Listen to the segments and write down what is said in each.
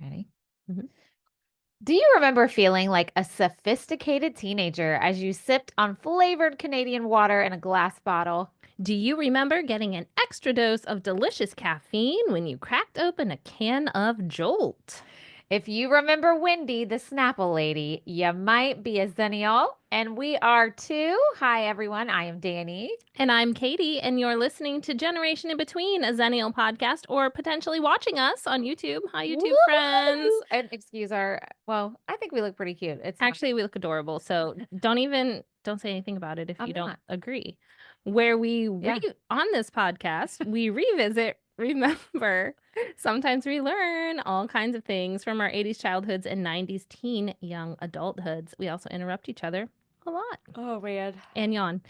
Ready? Mhm. Do you remember feeling like a sophisticated teenager as you sipped on flavored Canadian water in a glass bottle? Do you remember getting an extra dose of delicious caffeine when you cracked open a can of Jolt? If you remember Wendy, the Snapple lady, you might be a Xennial, and we are too. Hi, everyone. I am Dani. And I'm Katie, and you're listening to Generation in Between, a Xennial podcast, or potentially watching us on YouTube. Hi, YouTube Woo! friends. And excuse our, well, I think we look pretty cute. It's fine. Actually, we look adorable, so don't say anything about it if I'm you don't not. agree. Where we Yeah. on this podcast, we revisit, remember, sometimes we learn all kinds of things from our 80s childhoods and 90s teen young adulthoods. We also interrupt each other a lot Oh, man. and yawn.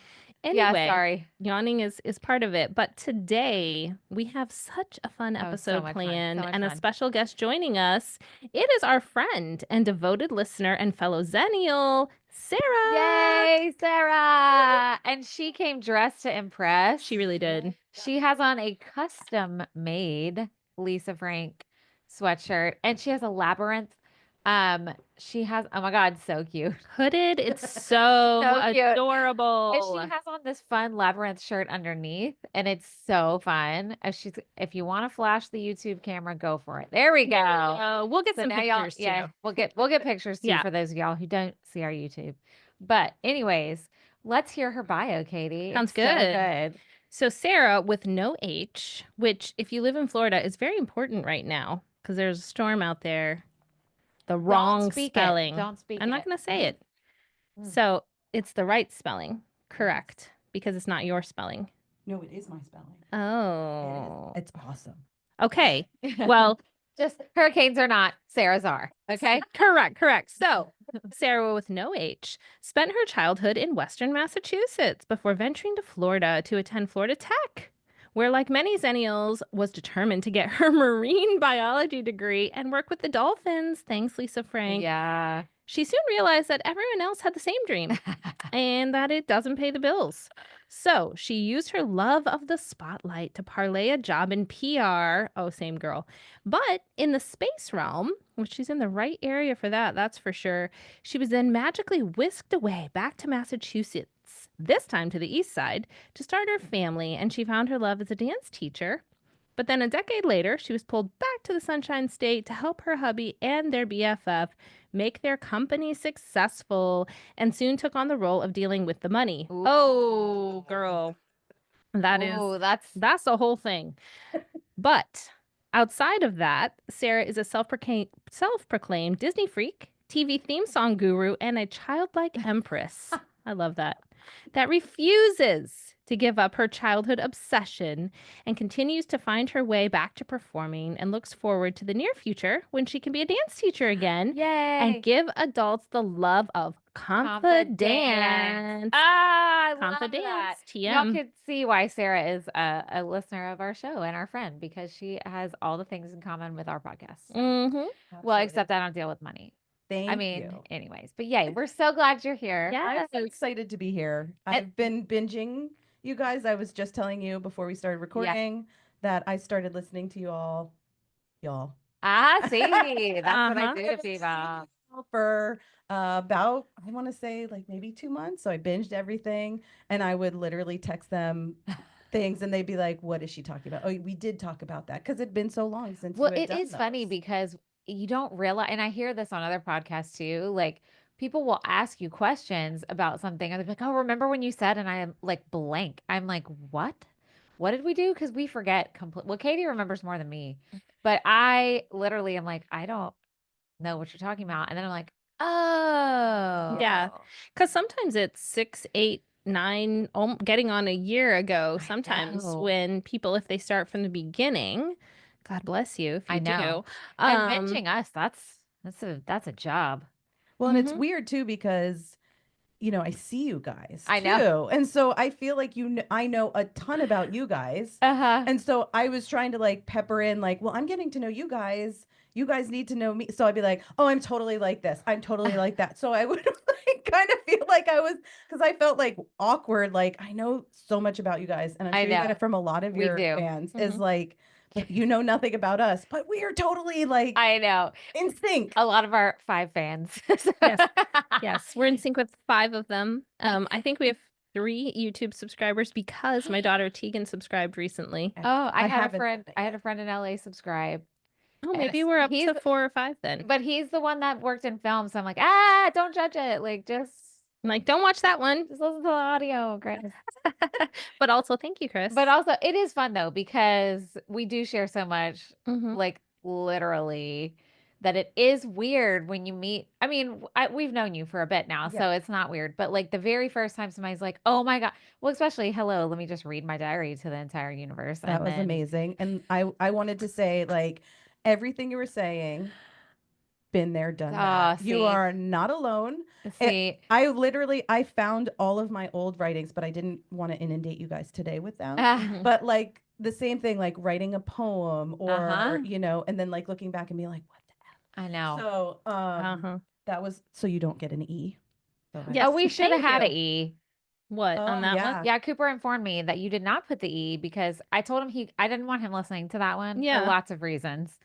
Yeah, Anyway, sorry. yawning is part of it. But today we have such a fun Oh, so episode much fun. planned So much and a fun. special guest joining us. It is our friend and devoted listener and fellow Xennial, Sara. Yay, Sara! And she came dressed to impress. She really did. She has on a custom-made Lisa Frank sweatshirt, and she has a labyrinth. She has, oh my God, so cute. Hooded. It's so, So cute. adorable. And she has on this fun labyrinth shirt underneath, and it's so fun. If you want to flash the YouTube camera, go for it. There we go. We'll get So some now y'all, pictures yeah, too. we'll get pictures too Yeah. for those of y'all who don't see our YouTube. But anyways, let's hear her bio, Katie. Sounds It's so good. good. So Sara with no H, which if you live in Florida is very important right now because there's a storm out there. The wrong spelling. Don't speak I'm it. not going to say it. Mm. So it's the right spelling. Correct. Because it's not your spelling. No, it is my spelling. Oh. It's awesome. Okay. Well, just hurricanes are not, Sarah's are. Okay. correct. So Sara with no H spent her childhood in Western Massachusetts before venturing to Florida to attend Florida Tech, where, like many Xennials, was determined to get her marine biology degree and work with the dolphins. Thanks, Lisa Frank. Yeah. She soon realized that everyone else had the same dream and that it doesn't pay the bills. So she used her love of the spotlight to parlay a job in PR. Oh, same girl. But in the space realm, which she's in the right area for that, that's for sure, she was then magically whisked away back to Massachusetts, this time to the east side, to start her family, and she found her love as a dance teacher. But then a decade later, she was pulled back to the Sunshine State to help her hubby and their BFF make their company successful, and soon took on the role of dealing with the money. Ooh. Oh, girl. That's the whole thing. But outside of that, Sara is a self-proclaimed Disney freak, TV theme song guru, and a childlike empress. I love that. That refuses to give up her childhood obsession and continues to find her way back to performing and looks forward to the near future when she can be a dance teacher again. Yay. And give adults the love of confidence. Ah, I Confidence. love that. TM. Y'all could see why Sara is a listener of our show and our friend, because she has all the things in common with our podcast. So. Mm-hmm. Well, except I don't deal with money. Thank you. Anyways, but yay, we're so glad you're here. Yes. I'm so excited to be here. I've been binging you guys. I was just telling you before we started recording that I started listening to y'all. Ah, see, that's what I do to people. For about, I want to say like maybe 2 months. So I binged everything, and I would literally text them things, and they'd be like, "What is she talking about?" Oh, we did talk about that because it'd been so long since. Well, you had it done is funny those. because you don't realize, and I hear this on other podcasts too, like people will ask you questions about something and they're like, "Oh, remember when you said," and I am like blank. I'm like, "What? What did we do?" Because we forget Well, Katie remembers more than me, but I literally am like, I don't know what you're talking about. And then I'm like, oh. Yeah. Because sometimes it's 6, 8, 9, getting on a year ago. Sometimes when people, if they start from the beginning, God bless you if you do. And mentioning us, that's a job. Well, and it's weird too because, you know, I see you guys I know. and so I feel like I know a ton about you guys. And so I was trying to like pepper in like, well, I'm getting to know you guys. You guys need to know me. So I'd be like, oh, I'm totally like this. I'm totally like that. So I would like kind of feel like I was, because I felt like awkward. Like, I know so much about you guys, and I'm I sure you get know. it from a lot of We your do. fans, is Mhm. like, but you know nothing about us, but we are totally like I know. in sync. A lot of our 5 fans. Yes. Yes, we're in sync with 5 of them. I think we have 3 YouTube subscribers because my daughter Tegan subscribed recently. Oh, I had a haven't friend. done it I had yet. a friend in LA subscribe. Oh, And maybe we're up he's to 4 or 5 then. but he's the one that worked in film, so I'm like, don't judge it. Like I'm like, don't watch that one. just listen to the audio, Chris. But also, thank you, Chris. But also, it is fun though because we do share so much, Mhm. like literally, that it is weird when you meet. I mean, we've known you for a bit now, Yeah. so it's not weird. But like the very first time somebody's like, "Oh my god," well, especially hello, let me just read my diary to the entire universe. That was amazing. And I wanted to say, like, everything you were saying, been there, done that. You see. are not alone. See, I found all of my old writings, but I didn't want to inundate you guys today with them. Mhm. But like the same thing, like writing a poem or, Uh-huh. and then like looking back and being like, what the I know. So Uh-huh. that was so you don't get an E. So Yes, Oh, we should have thank had you. an E. What on that yeah. one? Yeah, Cooper informed me that you did not put the E because I told him I didn't want him listening to that one Yeah. for lots of reasons.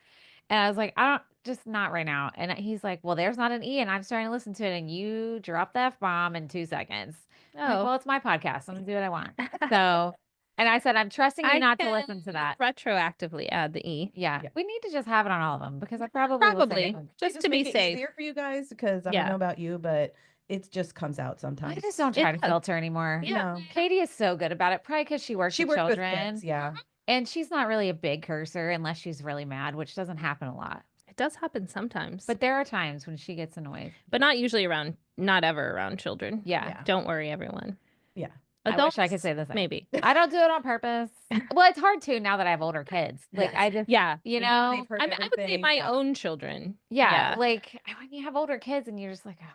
And I was like, I don't, just not right now. And he's like, well, there's not an E, and I'm starting to listen to it, and you dropped the F-bomb in 2 seconds. I'm like, Oh. well, it's my podcast. I'm gonna do what I want. So, and I said, I'm trusting you I not to can listen to that. retroactively add the E. Yeah, Yeah. we need to just have it on all of them because I probably will say Probably. it. Just to be make it safe. easier for you guys because I Yeah. don't know about you, but it just comes out I sometimes. just don't try It to does. filter anymore. Yeah. No. Katie is so good about it, probably because she works She with worked with children. kids, yeah. And she's not really a big cursor unless she's really mad, which doesn't happen a lot. It does happen sometimes. But there are times when she gets annoyed. But not usually not ever around children. Yeah. Yeah. Don't worry, everyone. Yeah. Adults, I wish I could say the same. Maybe. I don't do it on purpose. Well, it's hard too now that I have older kids. Like Yes. I just, Yeah. you They've know, heard I would say everything. my Yeah. own children. yeah, like when you have older kids and you're just like, oh,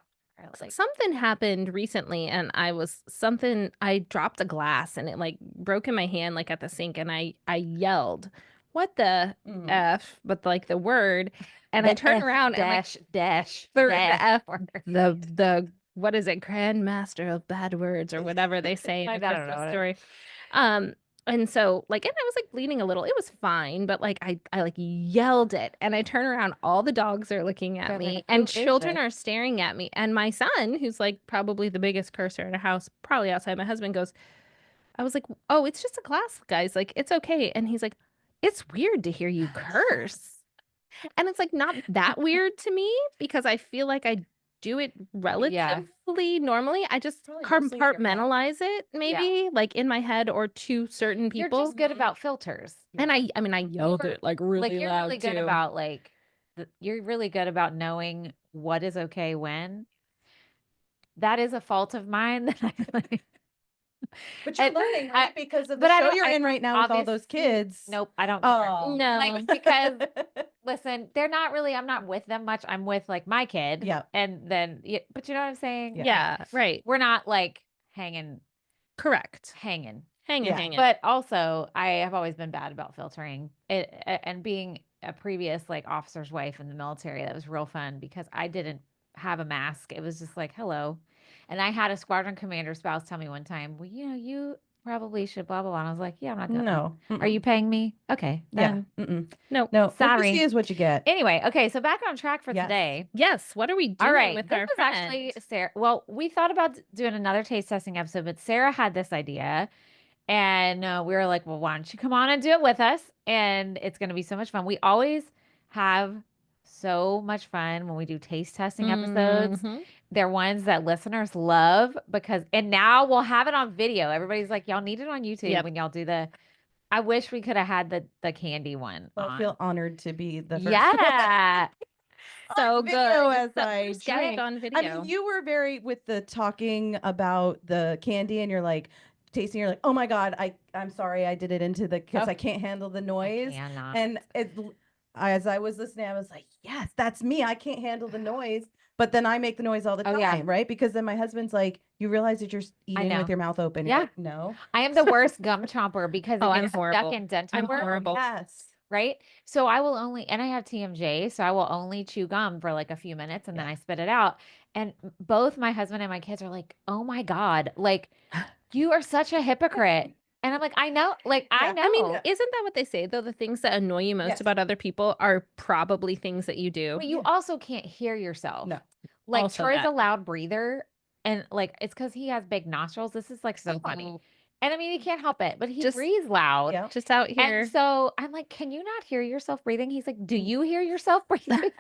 like Something happened recently and I dropped a glass and it like broke in my hand like at the sink and I yelled, "What the Mm. F?" But like the word, and I turned around and like dash the dash F word. the what is it, grandmaster of bad words or whatever they say in I the don't know Christmas what it- story. And so like, and I was like bleeding a little. It was fine, but like I like yelled it, and I turn around, all the dogs are looking at They're me, like, and "Who is children this?" are staring at me, and my son, who's like probably the biggest cursor in a house, probably outside my husband, goes, I was like, "Oh, it's just a glass, guys. Like it's okay." And he's like, "It's weird to hear you curse." And it's like not that weird to me because I feel like I do it relatively normally. I just Probably mostly in your head. compartmentalize it maybe like in my head or to certain You're people. just good about filters. And I mean I yelled it like really Like you're loud really good too. about like you're really good about knowing what is okay when. That is a fault of mine that I like. But you're And learning, right? Because of the but I show don't- you're I in right now with all those obviously- kids. Nope, I don't care. Oh. No. Like because listen, they're not really. I'm not with them much. I'm with like my kid. Yeah. And then, but you know what I'm saying? Yeah, right. We're not like hanging. Correct. Hanging. Hanging. But also, I have always been bad about filtering it, and being a previous like officer's wife in the military. That was real fun because I didn't have a mask. It was just like hello, and I had a squadron commander spouse tell me one time, well, you probably should blah blah blah. And I was like, yeah, I'm not doing that. No. Are you paying me? Okay, Yeah. then. No. No. What Sorry. you see is what you get. Anyway, okay, so back on track for Yes. today. Yes. What are we doing All right, with this our was friend? actually Sarah. Well, we thought about doing another taste testing episode, but Sarah had this idea, and we were like, "Well, why don't you come on and do it with us?" And it's going to be so much fun. We always have so much fun when we do taste testing episodes. Mhm. They're ones that listeners love and now we'll have it on video. Everybody's like, "Y'all need it on YouTube Yep. when y'all do the." I wish we could have had the candy one. Well, I on. feel honored to be the first Yeah. So on video good. as The I first guest drink. on video. I mean, you were very with the talking about the candy, and you're like tasting. You're like, oh my god, I'm sorry, I did it into the because Oh. I can't handle the noise. I cannot. And as I was listening, I was like, yes, that's me. I can't handle the noise. But then I make the noise all the Oh, time, yeah. right? Because then my husband's like, you realize that you're eating know. with your mouth open. Yeah. You're like, no. I am the worst gum chomper because Oh, it I'm gets horrible. stuck in dental I'm work, horrible. Yes. right? So I will only, and I have TMJ, so I will only chew gum for like a few minutes and then I spit it out. And both my husband and my kids are like, "Oh my God, like you are such a hypocrite." And I'm like, I know, like I Yeah. know. I mean, isn't that what they say though? The things that annoy you most Yes. about other people are probably things that you do. But you also can't hear yourself. No. Like Also Troy's that. a loud breather, and like it's because he has big nostrils. This is like so funny. Oh. And I mean, he can't help it, but he Just- breathes loud. Yeah. Just out here. And so I'm like, can you not hear yourself breathing? He's like, do you hear yourself breathing?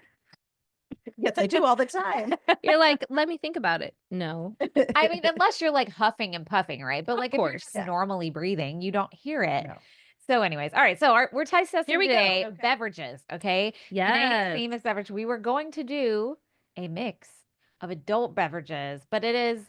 Yes, I do all the time. You're like, let me think about it. No. I mean, unless you're like huffing and puffing, right? But Of like if you're course. just Yeah. normally breathing, you don't hear it. No. So, anyways, all right. So we're taste testing Here we go. today Okay. beverages. Okay. Yes. Today's theme is beverage. We were going to do a mix of adult beverages, but it is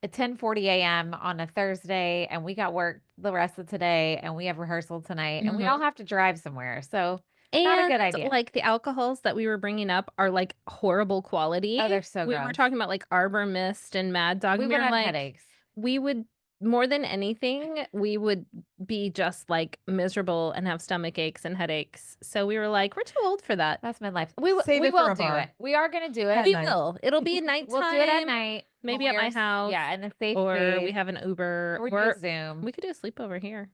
at 10:40 a.m. on a Thursday, and we got work the rest of today, and we have rehearsal tonight, and we all have to drive somewhere. So, not a good idea. Like the alcohols that we were bringing up are like horrible quality. Oh, they're so We were gross. talking about like Arbor Mist and Mad Dog. we and would were have like, headaches. we would more than anything, we would be just like miserable and have stomach aches and headaches. So we were like, we're too old for that. That's midlife. Save We it for will a do bar. it. We are going to do At it. We night. will. It'll be nighttime. We'll do it at night. Maybe when at my we're- house. Yeah, in the safe Or space. we have an Uber. Or Or do Zoom. we could do a sleepover here.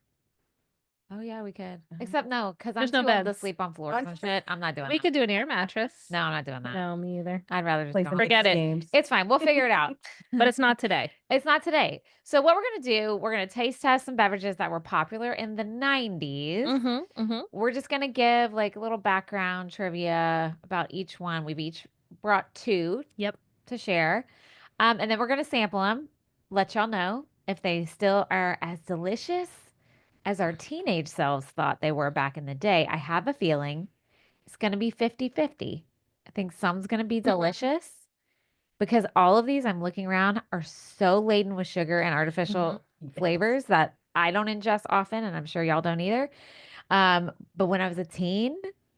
Oh yeah, we could. Except no, because I'm There's no too old to beds. sleep on floors I'm- and shit. I'm not doing We that. could do an air mattress. No, I'm not doing that. No, me either. I'd rather just Play go some home. Forget it. games. It's fine. We'll figure it out. But it's not today. It's not today. So what we're gonna do, we're gonna taste test some beverages that were popular in the 90s. Mm-hmm. Mm-hmm. We're just gonna give like a little background trivia about each one. We've each brought two Yep. to share. And then we're gonna sample them, let y'all know if they still are as delicious as our teenage selves thought they were back in the day. I have a feeling it's gonna be 50-50. I think some's gonna be delicious because all of these I'm looking around are so laden with sugar and artificial flavors that I don't ingest often, and I'm sure y'all don't either. But when I was a teen,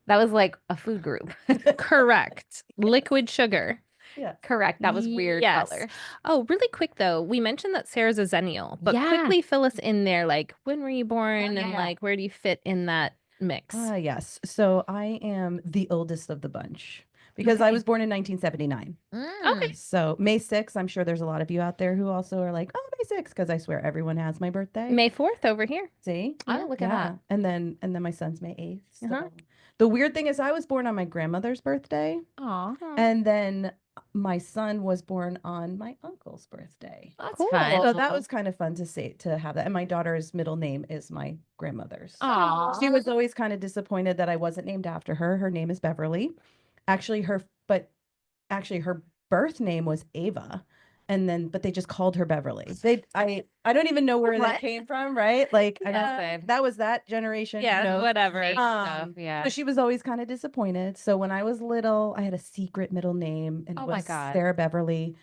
that was like a food group. Correct. Liquid sugar. Yeah. Correct. That was weird Yes. color. Oh, really quick though. We mentioned that Sarah's a Xennial, but Yeah. quickly fill us in there. Like, when were you born, and yeah. like, where do you fit in that mix? Yes. So I am the oldest of the bunch because I was born in 1979. Okay. So May 6th, I'm sure there's a lot of you out there who also are like, oh, May 6th, because I swear everyone has my birthday. May 4th over here. See? Oh, look at that. And then my son's May 8th. So. Uh-huh. The weird thing is I was born on my grandmother's birthday, Aw. and then my son was born on my uncle's birthday. That's Cool. fun. So that was kind of fun to have that. And my daughter's middle name is my grandmother's. Aw. She was always kind of disappointed that I wasn't named after her. Her name is Beverly. Actually, her birth name was Ava. But they just called her Beverly. I don't even know where that What? came from, right? Like Yeah. that was that generation. Yeah, who knows? whatever. Fake stuff, yeah. So she was always kind of disappointed. So when I was little, I had a secret middle name, and it Oh my was God. Sarah Beverly.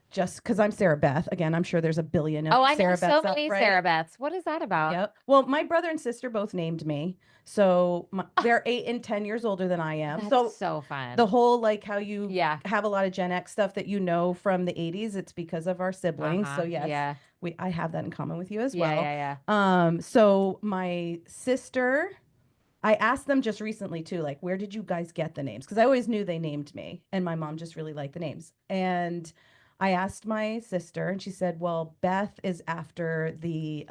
Just because I'm Sarah Beth. Again, I'm sure there's a billion of Oh, I know Sarah so Beths many out, right? Sarah Beths. What is that about? Yep. Well, my brother and sister both named me. So they're 8 and 10 years older than I am. That's So fun. the whole like how you yeah. have a lot of Gen X stuff that you know from the 80s, it's because of our siblings. So yes, Yeah. I have that in common with you as Yeah. well. Yeah. So my sister, I asked them just recently too, like, where did you guys get the names? Because I always knew they named me, and my mom just really liked the names. And I asked my sister, and she said, well, Beth is after the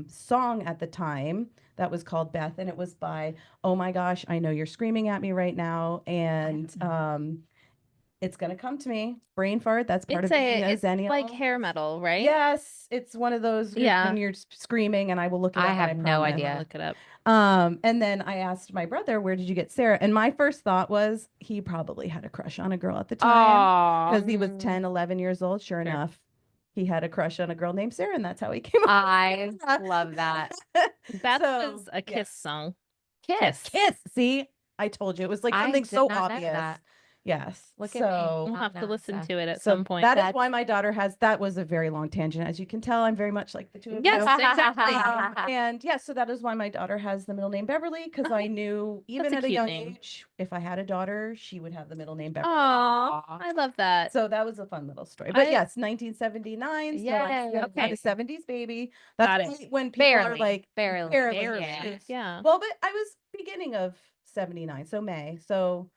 song at the time that was called Beth, and it was by, oh my gosh, I know you're screaming at me right now, and it's gonna come to me. Brain fart. That's part It's of being a it's Xennial. like hair metal, right? Yes, it's one of those. Yeah. When you're screaming, and I will look it up. I and have no promise. idea. Look it up. And then I asked my brother, where did you get Sarah? And my first thought was he probably had a crush on a girl at the time because he was 10, 11 years old. Sure enough, he had a crush on a girl named Sarah, and that's how he came up. I love that. That So, was a Kiss song. Kiss. Kiss. See, I told you it was like I something did so not know obvious. that. Yes. Look at so, me. We'll have to no, listen so- to it at so some point. that is That's- why my daughter has. That was a very long tangent, as you can tell. I'm very much like the two of Yes, you. exactly. And yes, so that is why my daughter has the middle name Beverly, because I knew even a at a cute young name. age, if I had a daughter, she would have the middle name Beverly. Aw, Aw. I love that. So that was a fun little story. But I- yes, 1979. So Yay. I'm Okay. a 70s baby. Got That's it. when people are Barely. like Barely. barely. Barely. Yeah. Yeah. Well, but I was beginning of '79, so May. So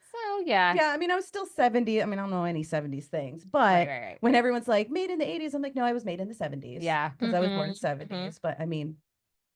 yeah. yeah, I mean, I was still 70. I mean, I don't know any 70s things, but Right. when everyone's like made in the 80s, I'm like, no, I was made in the 70s. Yeah. Because I was born in Mhm, 70s. But I mean,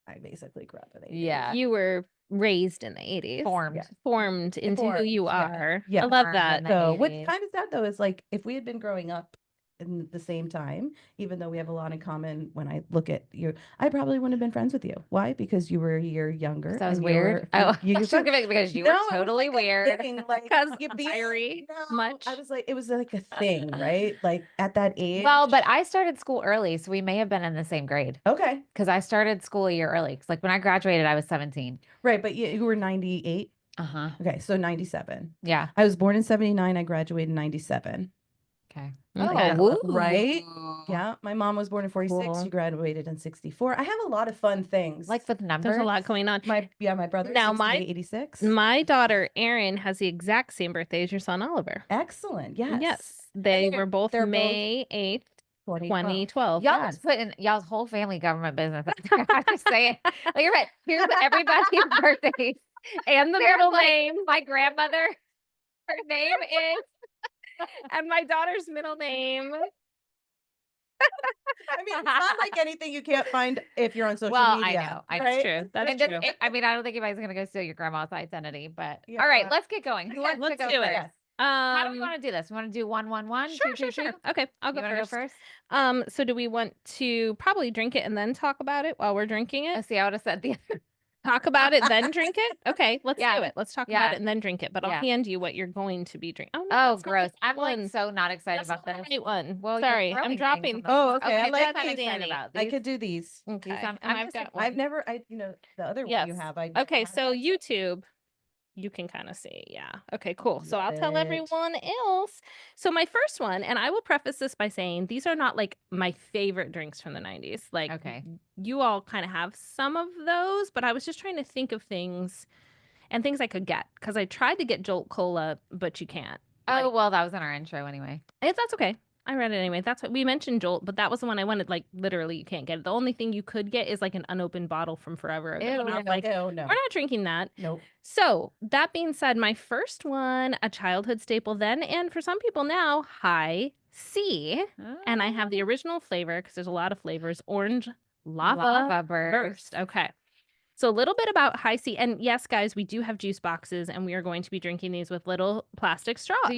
I basically grew up in the 80s. Yeah. You were raised in the 80s. Formed. Yeah. Formed into who Formed, you yeah. are. Yeah. I love Formed that. in the So what's 80s. kind of sad though is like if we had been growing up in the same time, even though we have a lot in common, when I look at you, I probably wouldn't have been friends with you. Why? Because you were a year younger. So I was and you were weird. a Oh, few- she's gonna be because you No, were it was totally like a weird. thing, like, Because you being- fiery no, much. I was like, it was like a thing, right? Like at that age. Well, but I started school early, so we may have been in the same grade Okay. because I started school a year early. Because like when I graduated, I was 17. Right, but you were 98. Uh-huh. Okay, so 97. Yeah. I was born in 79. I graduated in 97. Okay. Okay. Oh, right? Yeah, my mom was born in 46. Cool. She graduated in 64. I have a lot of fun things. Like with numbers. There's a lot going on. my brother Now, 86. My daughter Erin has the exact same birthday as your son Oliver. Excellent. Yes. Yes. They they're- were both they're both May 8th, 2012. Y'all Yes. just put in y'all's whole family government business. I'm just saying. Like you're right. Here's everybody's birthdays. And the There's, middle like, name. My grandmother, her name is And my daughter's middle name. I mean, it's not like anything you can't find if you're on social Well, media. I know. I That's right? true. That's And just- true. I mean, I don't think anybody's gonna go steal your grandma's identity, but Yeah. all right, let's get going. Who wants to Let's go do it. first? Yes. How do we want to do this? We want to do 1-1-1? Sure, sure, sure. Okay, I'll You go want to go first. first? So do we want to probably drink it and then talk about it while we're drinking it? See, I would have said the Talk about it, then drink it? Okay, let's Yeah. do it. Let's talk Yeah. about it and then drink it. But I'll Yeah. hand you what you're going to be drinking. Oh, no, Oh, that's not the gross. I'm one. like so not excited That's about not the this. right one. Well, you're Sorry, throwing I'm things dropping. on the- Oh, okay. I Okay, like that's what I'm these. excited Dani. about. I could do these. Okay. These and I'm I've just got like, one. I've never, the other Yes. one you have. Okay, have so that. YouTube, you can kind of see. Yeah. Okay, cool. So I'll Love tell it. everyone else. So my first one, and I will preface this by saying these are not like my favorite drinks from the 90s. Like, Okay. you all kind of have some of those, but I was just trying to think of things and things I could get because I tried to get Jolt Cola, but you can't. Oh, well, that was in our intro anyway. That's okay. I read it anyway. That's what we mentioned Jolt, but that was the one I wanted. Like, literally, you can't get it. The only thing you could get is like an unopened bottle from forever ago. Ew. And I was like, Oh, no. we're not drinking that. Nope. So that being said, my first one, a childhood staple then, and for some people now, high C. And I have the original flavor because there's a lot of flavors. Orange lava burst. Okay. So a little bit about high C. And yes, guys, we do have juice boxes and we are going to be drinking these with little plastic straws. Did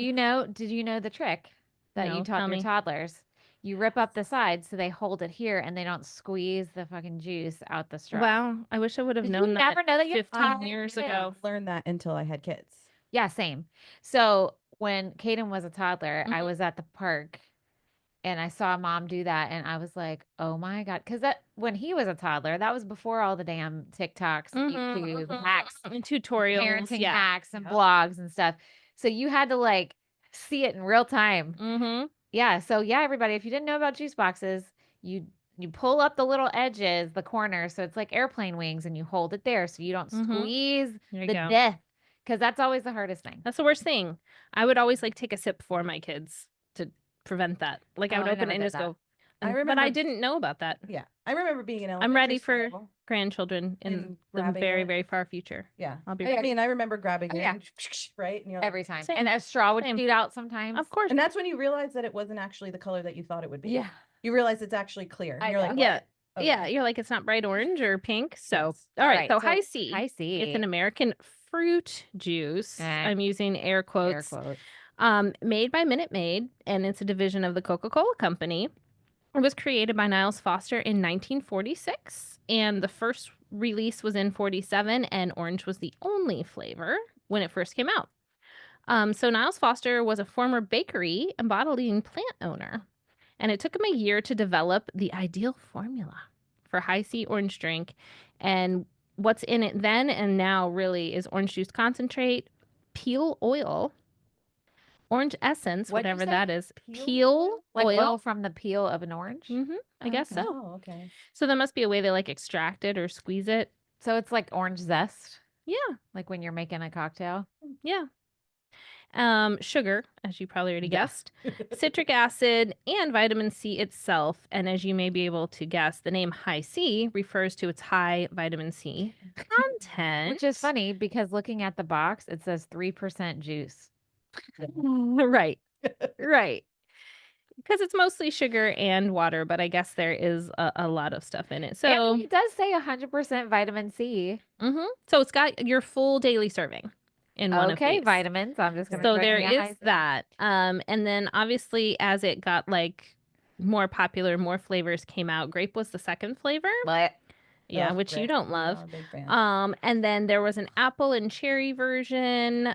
you know the trick that No, you tell taught your me. toddlers? You rip up the sides so they hold it here and they don't squeeze the fucking juice out the straw. Wow. I wish I would have Did known you that never know that? 15 years I ago. didn't learn that until I had kids. Yeah, same. So when Kaden was a toddler, I Mhm. was at the park and I saw mom do that and I was like, oh my God. Because that when he was a toddler, that was before all the damn TikToks, YouTube hacks, and tutorials. parenting Yeah. hacks and Yep. blogs and stuff. So you had to like see it in real time. Mm-hmm. Yeah. So yeah, everybody, if you didn't know about juice boxes, you pull up the little edges, the corners, so it's like airplane wings, and you hold it there so you don't Mhm. squeeze There you the go. death. Because that's always the hardest thing. That's the worst thing. I would always like take a sip for my kids to prevent that. Like I Oh, would I open never it and did just that. go. I But I remember- didn't know about that. Yeah. I remember being in elementary I'm ready for school. grandchildren in And the grabbing very, it. very far future. Yeah. I'll be I ready. mean, I remember grabbing Oh, it, yeah. and right? And you're like, Every time. Same. And a straw would Same. shoot out sometimes. Of course. and that's when you realize that it wasn't actually the color that you thought it would be. Yeah. You realize it's actually clear. I You're know. like, Yeah. what? Okay. Yeah, you're like, it's not bright orange or pink. So, Yes. all right. So, high C. High C. It's an American fruit juice. I'm using air air quotes. quote. Made by Minute Maid, and it's a division of the Coca-Cola Company. It was created by Niles Foster in 1946, and the first release was in 47, and orange was the only flavor when it first came out. So Niles Foster was a former bakery and bottling plant owner, and it took him a year to develop the ideal formula for high C orange drink. And what's in it then and now really is orange juice concentrate, peel oil, orange essence, What'd you whatever say? that is, Peel peel Like oil. oil from the peel of an orange. I guess okay. so. Oh, okay. So there must be a way they like extract it or squeeze it. So it's like orange zest, Yeah, like when you're making a cocktail. yeah. sugar, as you probably already Yeah. guessed, citric acid, and vitamin C itself. And as you may be able to guess, the name high C refers to its high vitamin C content. Which is funny because looking at the box, it says 3% juice. Right. Right. Because it's mostly sugar and water, but I guess there is a lot of stuff in it. So, And it does say 100% vitamin C. So it's got your full daily serving in one of Okay, these. vitamins. I'm just going to So there is that. And then obviously as it got like more popular, more flavors came out. Grape was the second flavor. But Yeah, Ugh, which you great. don't I'm love. not a big fan. And then there was an apple and cherry version,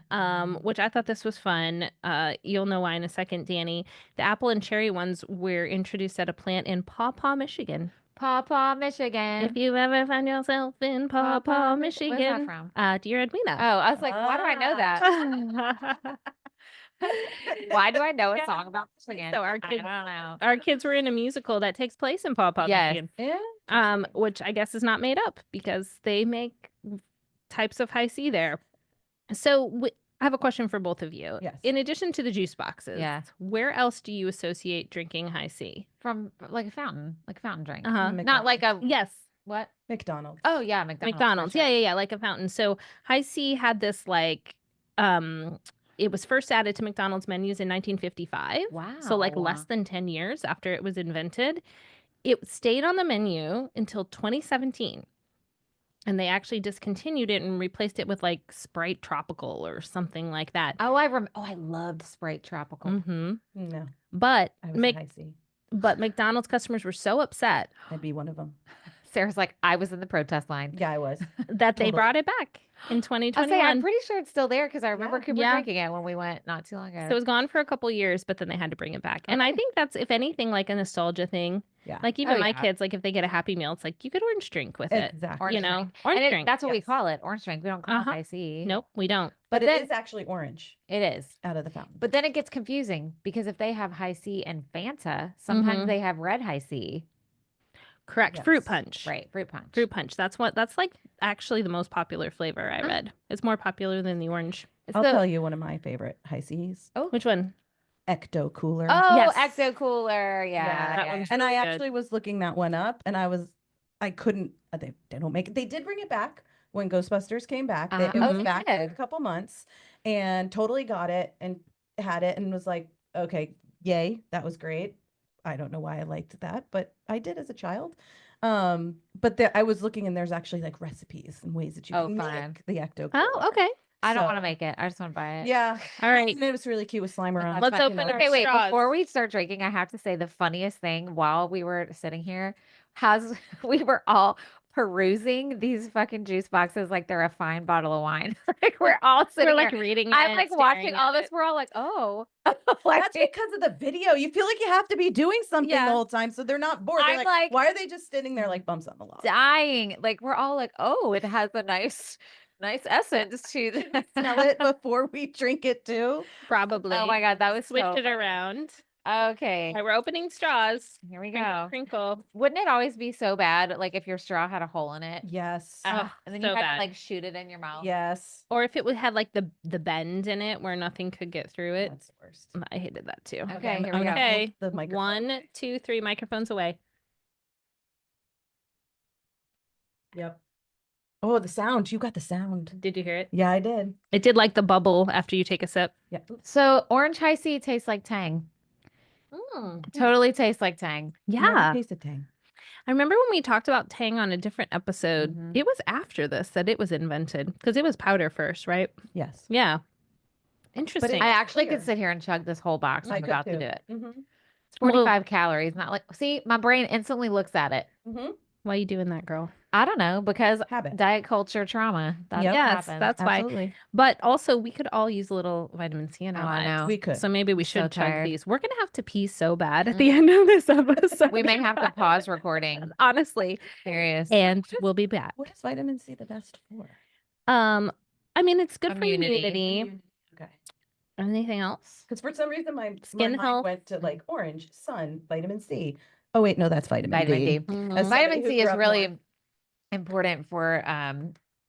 which I thought this was fun. You'll know why in a second, Dani. The apple and cherry ones were introduced at a plant in Paw Paw, Michigan. Paw, Michigan. If you ever find yourself in Paw Paw, Michigan. Where's that from? Dear Edwina. Oh, I was like, why do I know that? Why do I know a song about Michigan? So I don't know. Our kids were in a musical that takes place in Paw Paw, Yes. Michigan. Yeah. Which I guess is not made up because they make types of high C there. So I have a question for both of you. Yes. In addition to the juice boxes, Yeah. where else do you associate drinking high C? From like a fountain drink. Uh-huh. Not like a Yes. what? McDonald's. Oh yeah, McDonald's. McDonald's. For sure. Yeah, like a fountain. So high C had this like it was first added to McDonald's menus in 1955. Wow. So like less than 10 years after it was invented. It stayed on the menu until 2017. And they actually discontinued it and replaced it with like Sprite Tropical or something like that. Oh, I loved Sprite Tropical. Mm-hmm. No, But I was a high C. but McDonald's customers were so upset I'd be one of them. Sarah's like, I was in the protest line. Yeah, I was. that they Totally. brought it back in I'll 2021. say I'm pretty sure it's still there because I remember Yeah. Cooper Yeah. drinking it when we went not too long ago. So it was gone for a couple years, but then they had to bring it back. And I Okay. think that's, if anything, like a nostalgia thing. Yeah. Like even Oh, my yeah. kids, like if they get a Happy Meal, it's like you could orange drink with it. Exactly. Orange You know, drink. orange And drink. that's what we Yes. call it, orange drink. We don't call Uh-huh. it IC. Nope, we don't. But But it then- is actually orange It is. out of the fountain. But then it gets confusing because if they have high C and Fanta, sometimes Mhm. they have red high C. Correct. Yes. Fruit punch. Right. Fruit punch. Fruit punch. That's like actually the most popular flavor I read. It's more popular than the orange. It's I'll the- tell you one of my favorite high C's. Which one? Ecto Cooler. Oh, Yes. Ecto Cooler. Yeah. that yeah, one's yeah. And I really good. actually was looking that one up, and I couldn't. They don't make it. They did bring it back when Ghostbusters came back. It Oh, was they back for a did. couple months, and totally got it and had it, and was like, okay, yay, that was great. I don't know why I liked that, but I did as a child. But I was looking, and there's actually like recipes and ways that you Oh, can fun. make the Ecto. Oh, Cooler. okay. I don't So- want to make it. I just want to buy it. Yeah. All right. And it was really cute with slime around. Let's you open know. our Okay, wait. straws. Before we start drinking, I have to say the funniest thing while we were sitting here, has we were all perusing these fucking juice boxes like they're a fine bottle of wine. Like we're all sitting We're like here. reading I'm it, like watching staring all at this. it. We're all like, oh, like, That's because of the video. You feel like you have to be doing something Yeah. the whole time, so they're not bored. They're I'm like, like- why are they just sitting there like bumps on the log? dying. Like we're all like, oh, it has a nice essence to the Smell it before we drink it too. Probably. Oh my god, that was Switch so it around. okay. All right, we're opening straws. Here we Crinkle, go. crinkle. Wouldn't it always be so bad, like if your straw had a hole in it, Yes. Oh, and then so you had bad. to like shoot it in your mouth? Yes. Or if it would have like the bend in it where nothing could get through it. That's the worst. I hated that too. Okay, I'm here we gonna go. hold Okay. The microphone. 1, 2, 3 microphones away. Yep. Oh, the sound. You got the sound. Did you hear it? Yeah, I did. It did like the bubble after you take a sip. Yeah. So orange high C tastes like Tang. Totally tastes like Tang. Yeah. Taste of Tang. I remember when we talked about Tang on a different episode, Mhm. it was after this that it was invented because it was powder first, right? Yes. Yeah. Interesting. I actually could clear. sit here and chug this whole box. I I'm could about too. to do it. Mm-hmm. It's 45 calories. Not like, see, my brain instantly looks at it. Mm-hmm. Why are you doing that, girl? I don't know, because Habit. diet culture trauma. That's Yep. what Yes, happens. that's why. Absolutely. But also, we could all use a little vitamin C in our Oh, I lives. know. We could. So maybe we I'm so should chug tired. these. We're gonna have to pee so bad at the end of this episode. We may have to pause recording. honestly, Serious. and we'll be back. What is vitamin C the best for? I mean, it's good Immunity. for immunity. Okay. Anything else? Because for some reason my Skin mind health. went to like orange, sun, vitamin C. Oh wait, no, that's vitamin, Vitamin D. D. Mhm. As Vitamin somebody who C grew is up really more- important for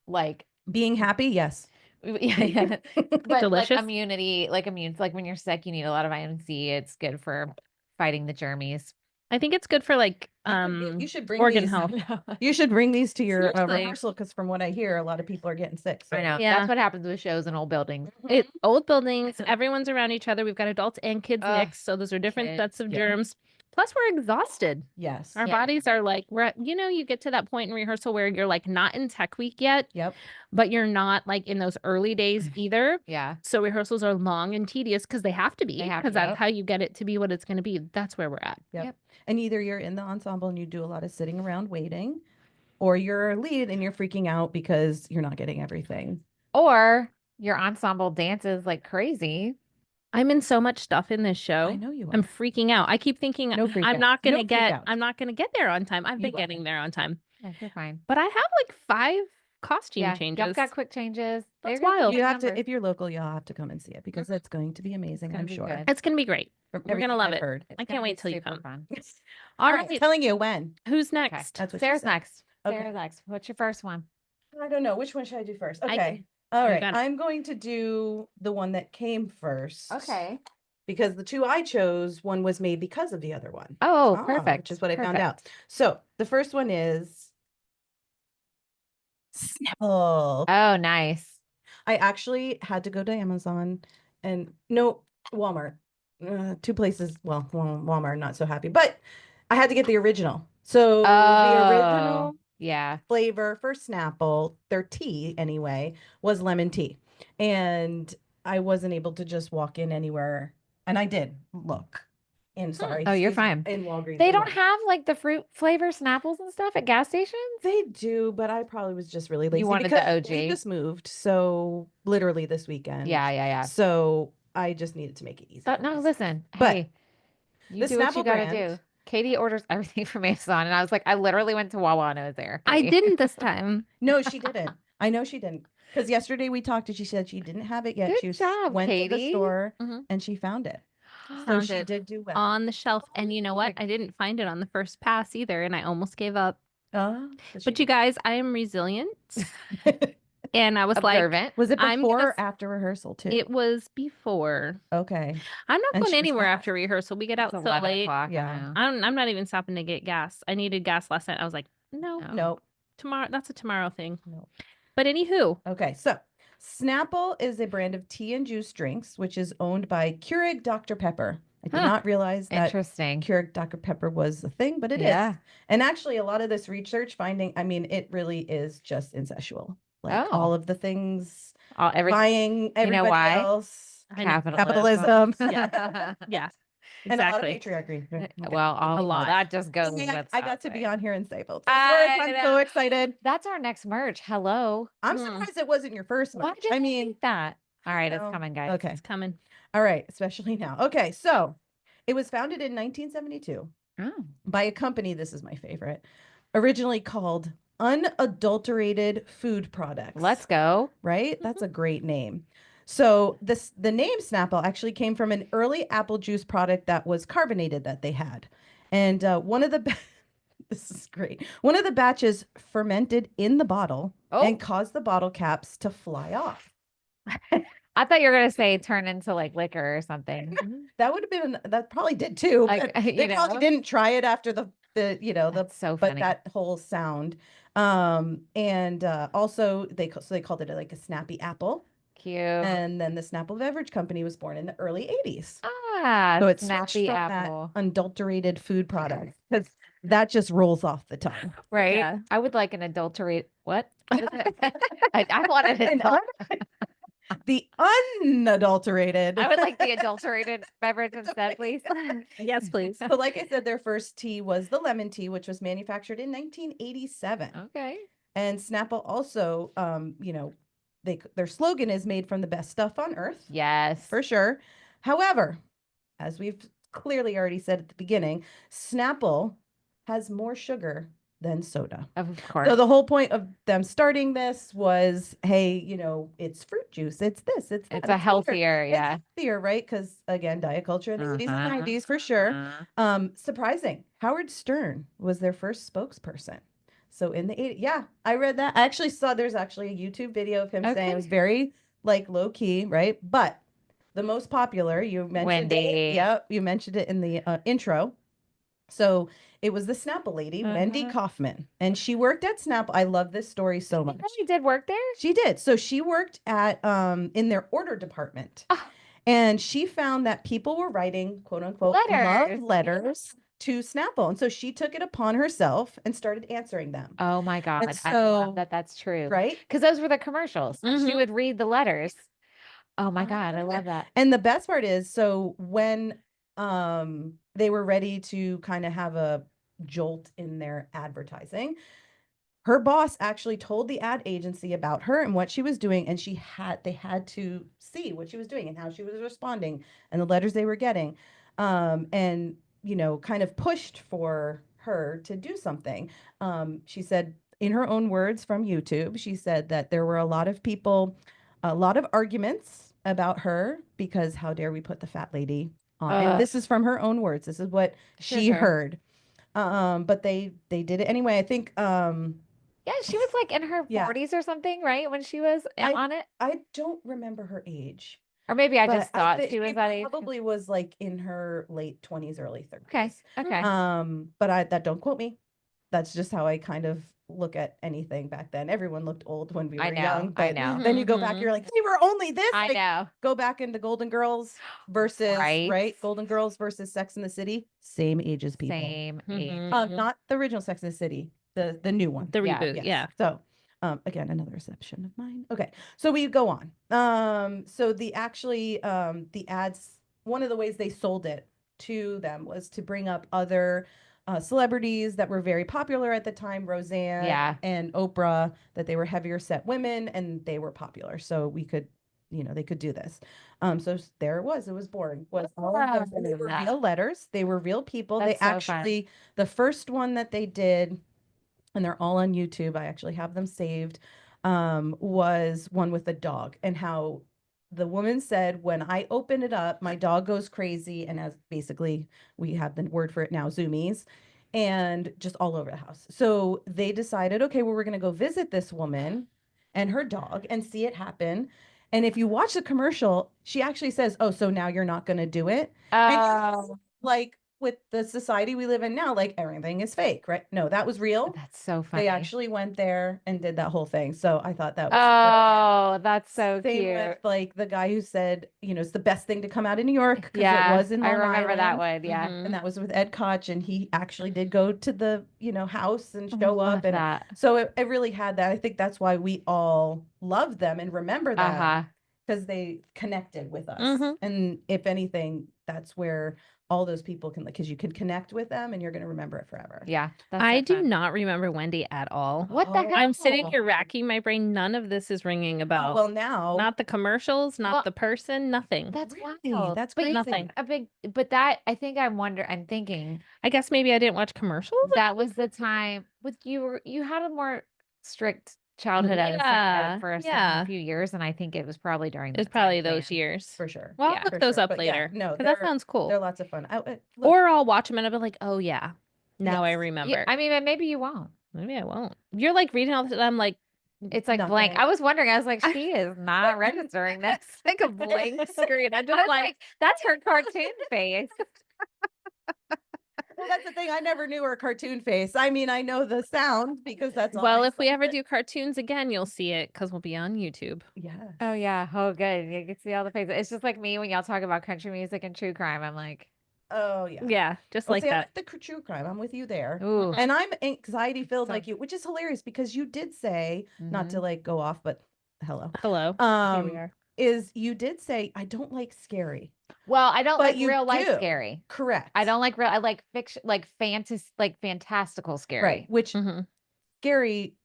like Being happy, yes. Yeah. But Delicious. like immunity, like when you're sick, you need a lot of vitamin C. It's good for fighting the germies. I think it's good for like You should bring organ these. health. You should bring these to your Seriously. rehearsal because from what I hear, a lot of people are getting sick. So I know. Yeah. That's what happens with shows in old buildings. It old buildings, everyone's around each other. We've got adults and kids Ugh, mixed, so those are different kids, sets of yeah. germs. Plus, we're exhausted. Yes. Our Yeah. bodies are like you get to that point in rehearsal where you're like not in tech week yet, Yep. but you're not like in those early days either. Yeah. So rehearsals are long and tedious because they have to be, They have because to. that's how you get it to be what it's going to be. That's where we're at. Yep. And either you're in the ensemble and you do a lot of sitting around waiting, or you're a lead and you're freaking out because you're not getting everything. Or your ensemble dances like crazy. I'm in so much stuff in this show. I know you are. I'm freaking out. I keep thinking No freak I'm out. not going No to freak get out. I'm not going to get there on time. I've You been getting there on time. Yeah, you're fine. But I have like 5 costume Yeah. changes. Y'all got quick changes. That's They're gonna wild. keep You your have to, numbers. if you're local, you'll have to come and see it because it's going to be amazing, gonna I'm be sure. good. It's going to be great. From We're gonna everything love I've it. heard. I It's can't gonna wait be till you super come. fun. All I'm right. telling you when. Who's Okay. next? That's what she Sarah's said. next. Okay. Sarah's next. What's your first one? I don't know. Which one should I do first? I Okay. can- All you right. got it. I'm going to do the one that came first. Okay. Because the two I chose, one was made because of the other one. Oh, Ah, perfect. Which is what I found Perfect. out. So the first one is Snapple. Oh, nice. I actually had to go to Amazon and no, Walmart. Two places. Well, Walmart, not so happy, but I had to get the original. So the original Oh, yeah. flavor for Snapple, their tea anyway, was lemon tea. And I wasn't able to just walk in anywhere. And I did look in, sorry. Oh, you're excuse me, fine. In Walgreens. They and don't Walmart. have like the fruit flavor Snapples and stuff at gas stations? They do, but I probably was just really lazy wanted the because we OG. just moved. So literally this weekend. Yeah, yeah, yeah. So I just needed to make it easy. But for no, myself. listen. But Hey, you the do what you Snapple gotta brand- do. Katie orders everything from Amazon, and I was like, I literally went to Wawa and it was there. I Katie. didn't this time. No, she didn't. I know she didn't. Because yesterday we talked and she said she didn't have it yet. Good She was- job, went to the Katie. store Mhm. and she found it. So Found she it did do well. on the shelf. And you know what? I didn't find it on the first pass either, and I almost gave up. Oh, But you guys, I am resilient. And I was like, Observant. was it I'm before gonna or after rehearsal too? it was before. Okay. I'm not And going she was anywhere fine. after rehearsal. We get out It's so 11 late. o'clock. Yeah. I'm not even stopping to get gas. I needed gas last night. I was like, no, No. No. tomorrow. That's a tomorrow thing. No. But anywho, Okay. So Snapple is a brand of tea and juice drinks, which is owned by Keurig Dr. Pepper. I did Huh. not realize that Interesting. Keurig Dr. Pepper was a thing, but it is. Yeah. And actually, a lot of this research finding, I mean, it really is just incestual. Like Oh. all of the things, Everything. buying everybody why? else, I know. capitalism, Yeah. yeah, and a lot of exactly. patriarchy. Okay. Well, A lot. That just goes Yeah, with I got to something. be on here and say both. I I'm so know. excited. That's our next merch. Hello. I'm Hmm. surprised it wasn't your first Why match. did I you mean, think that? All right, it's no. coming, guys. Okay. It's coming. All right, especially now. Okay, so it was founded in 1972 Oh. by a company, this is my favorite, originally called Unadulterated Food Products. Let's go. Right? That's a great name. So the name Snapple actually came from an early apple juice product that was carbonated that they had. And one of the this is great. One of the batches fermented in the bottle and caused the bottle caps to fly off. I thought you were gonna say turn into like liquor or something. That would have been that probably did too. Like, But you they probably know? didn't try it after the That's so but funny. that whole sound. And also they called it like a snappy apple. Cute. And then the Snapple Beverage Company was born in the early 80s. Ah, So it's snappy from apple. that unadulterated food product because that just rolls off the tongue. Right. Yeah. I would like an adulterate. What? What is it? I wanted An it. The unadulterated. I would like the adulterated beverage instead, please. Yes, please. So like I said, their first tea was the lemon tea, which was manufactured in 1987. Okay. And Snapple also, their slogan is made from the best stuff on earth. Yes. For sure. However, as we've clearly already said at the beginning, Snapple has more sugar than soda. Of course. So the whole point of them starting this was, hey, it's fruit juice. It's this. It's that. It's a healthier, It's yeah. healthier, right? Because again, diet culture in the 80s and Uh-huh. 90s for sure. Uh, Surprising. Howard Stern was their first spokesperson. So in the 80s, yeah, I read that. I actually saw there's actually a YouTube video of him saying it was very like low key, right? But the most popular, you mentioned it. Wendy. Yep, you mentioned it in the intro. So it was the Snapple lady, Wendy Mhm. Kaufman, and she worked at Snapple. I love this story so much. She did work there? She did. So she worked at in their order department. Ah. And she found that people were writing quote unquote love Letters. letters to Snapple. And so she took it upon herself and started answering them. Oh my God. I so- love that that's true. Right? Because those were the commercials. She Mhm. would read the letters. Oh my God. I love that. And the best part is, so when they were ready to kind of have a jolt in their advertising, her boss actually told the ad agency about her and what she was doing, and they had to see what she was doing and how she was responding and the letters they were getting, and kind of pushed for her to do something. She said, in her own words from YouTube, she said that there were a lot of people, a lot of arguments about her because how dare we put the fat lady on? And this is from her own words. This is what she Sure. heard. But they did it anyway. I think Yeah, she was like in her Yeah. 40s or something, right? When she was on it. I don't remember her age. Or maybe I but just thought think she was that age. probably was like in her late 20s, early 30s. Okay. Okay. But that don't quote me. That's just how I kind of look at anything back then. Everyone looked old when we were I know. young. I But know. then you go back, Mhm. you're like, they were only this. I Like, know. go back into Golden Girls versus Right. Golden Girls versus Sex in the City. Same ages people. Same age. Mhm. Not the original Sex in the City, the new one. The Yeah. reboot, Yes. yeah. So, again, another reception of mine. Okay. So we go on. So the ads, one of the ways they sold it to them was to bring up other celebrities that were very popular at the time, Roseanne Yeah. and Oprah, that they were heavier set women and they were popular. So we could, they could do this. So there it was born. Was all of those, and they were Wow. real letters. They were real people. That's They so fun. actually, the first one that they did, and they're all on YouTube, I actually have them saved, was one with a dog, and how the woman said, when I open it up, my dog goes crazy, and as basically we have the word for it now, zoomies, and just all over the house. So they decided, okay, well, we're going to go visit this woman and her dog and see it happen. And if you watch the commercial, she actually says, oh, so now you're not going to do it? Oh, Like, with the society we live in now, like everything is fake, right? No, that was real. that's so funny. They actually went there and did that whole thing. So I thought that was Oh, that's so same cute. with like the guy who said, it's the best thing to come out of New York because Yeah, it was in I Long remember that Island. one. Yeah. Mhm. And that was with Ed Koch, and he actually did go to the, house and I show love up. And that. so it really had that. I think that's why we all love them and remember them Uh-huh. because they connected with us. Mhm. And if anything, that's where all those people can, because you can connect with them and you're going to remember it forever. Yeah. That's I so do fun. not remember Wendy at all. What the Oh. hell? I'm sitting here racking my brain. None of this is ringing a bell. Well, now, Not the commercials, not Well, the person, nothing. That's Really? wild. That's But you crazy. Nothing. a big, but that I think I'm thinking I guess maybe I didn't watch commercials. that was the time with you had a more strict childhood as Yeah, for a yeah. few years, and I think it was probably during It was that probably time those span. years. For sure. Well, I'll Yeah, look For those sure. up But yeah, later. no, 'Cause that they're sounds cool. They're lots of fun. Look, Or I'll watch them and I'll be like, oh yeah, now I Yes. remember. I mean, but maybe you won't. Maybe I won't. You're like reading all this, and I'm like, It's like blank. Nothing. I was wondering. I was like, she is not registering this. Like a blank screen. I'm just like, that's her cartoon face. Well, that's the thing. I never knew her cartoon face. I mean, I know the sound because that's all. well, I if we saw, ever but- do cartoons again, you'll see it because we'll be on YouTube. Yeah. Oh yeah. Oh good. You can see all the faces. It's just like me when y'all talk about country music and true crime. I'm like, Oh yeah. Yeah, just Well, like see, I that. like the true crime. I'm with you there. ooh. And I'm anxiety filled So- like you, which is hilarious because you did say, not to like go off, but hello. Hello. Here we Um, are. is you did say I don't like scary. Well, I don't But like you real life do. scary. Correct. I don't like real. I like fiction, like fantasy, like fantastical scary. Right. Which Mhm. Gary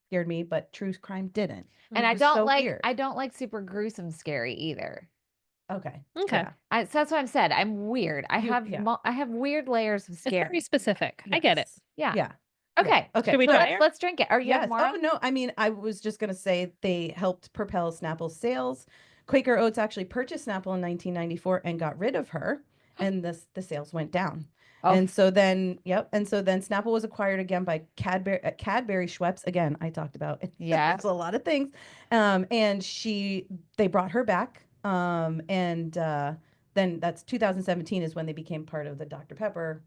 scared me, but true crime didn't. And I was don't so like. weird. I don't like super gruesome scary either. Okay. Okay. Yeah. So that's what I'm said. I'm weird. I You- have. yeah. I have weird layers of It's scary. very specific. I get it. Yes. Yeah. Yeah. Okay. Okay. Should we so try it? Let's drink it. Are you have Yes. more? Oh no. I mean, I was just gonna say they helped propel Snapple's sales. Quaker Oats actually purchased Snapple in 1994 and got rid of her, and the sales went down. Oh. And so then, Snapple was acquired again by Cadbury Schweppes. Again, I talked about it. Yeah. There's a lot of things. And they brought her back. Then that's 2017 is when they became part of the Dr. Pepper.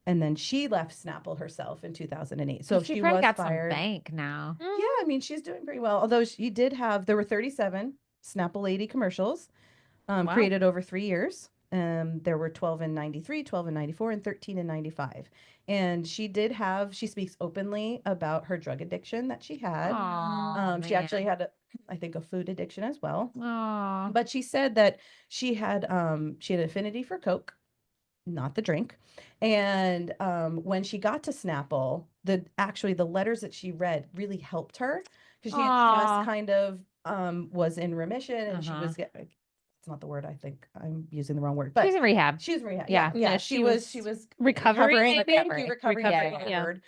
And then she left Snapple herself in 2008. So she she probably was got fired. some bank now. Yeah, I mean, she's doing pretty well. Although there were 37 Snapple Lady commercials Wow. created over 3 years. There were 12 in 93, 12 in 94, and 13 in 95. And she speaks openly about her drug addiction that she had. Aw, She actually had, I think, a food addiction as well. Aw. But she said that she had affinity for Coke, not the drink. And when she got to Snapple, the letters that she read really helped her because she had Aw. just kind of was in remission and she Uh-huh. was it's not the word, I think I'm using the wrong word, but She's in rehab. she was in rehab. Yeah. Yeah. Yeah, She she was recovering, Thank maybe? you, recovering. Recovery, That's the yeah. word.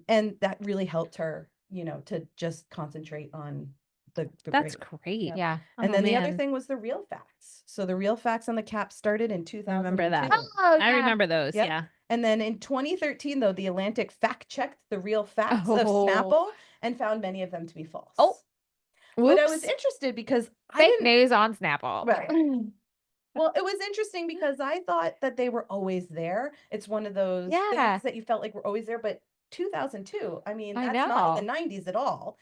And that really helped her, to just concentrate on the That's great. great. Yep. Yeah. And Oh, then the other man. thing was the real facts. So the real facts on the cap started in 2002. I remember that. Oh, I remember those. Yep. Yeah. And then in 2013, though, the Atlantic fact-checked the real facts of Oh. Snapple and found many of them to be false. Oh. But I was Whoops. interested because I Fake didn't. news on Snapple. Right. Well, it was interesting because I thought that they were always there. It's one of those Yeah. things that you felt like were always there. But 2002, I mean, I that's not know. in the 90s at all.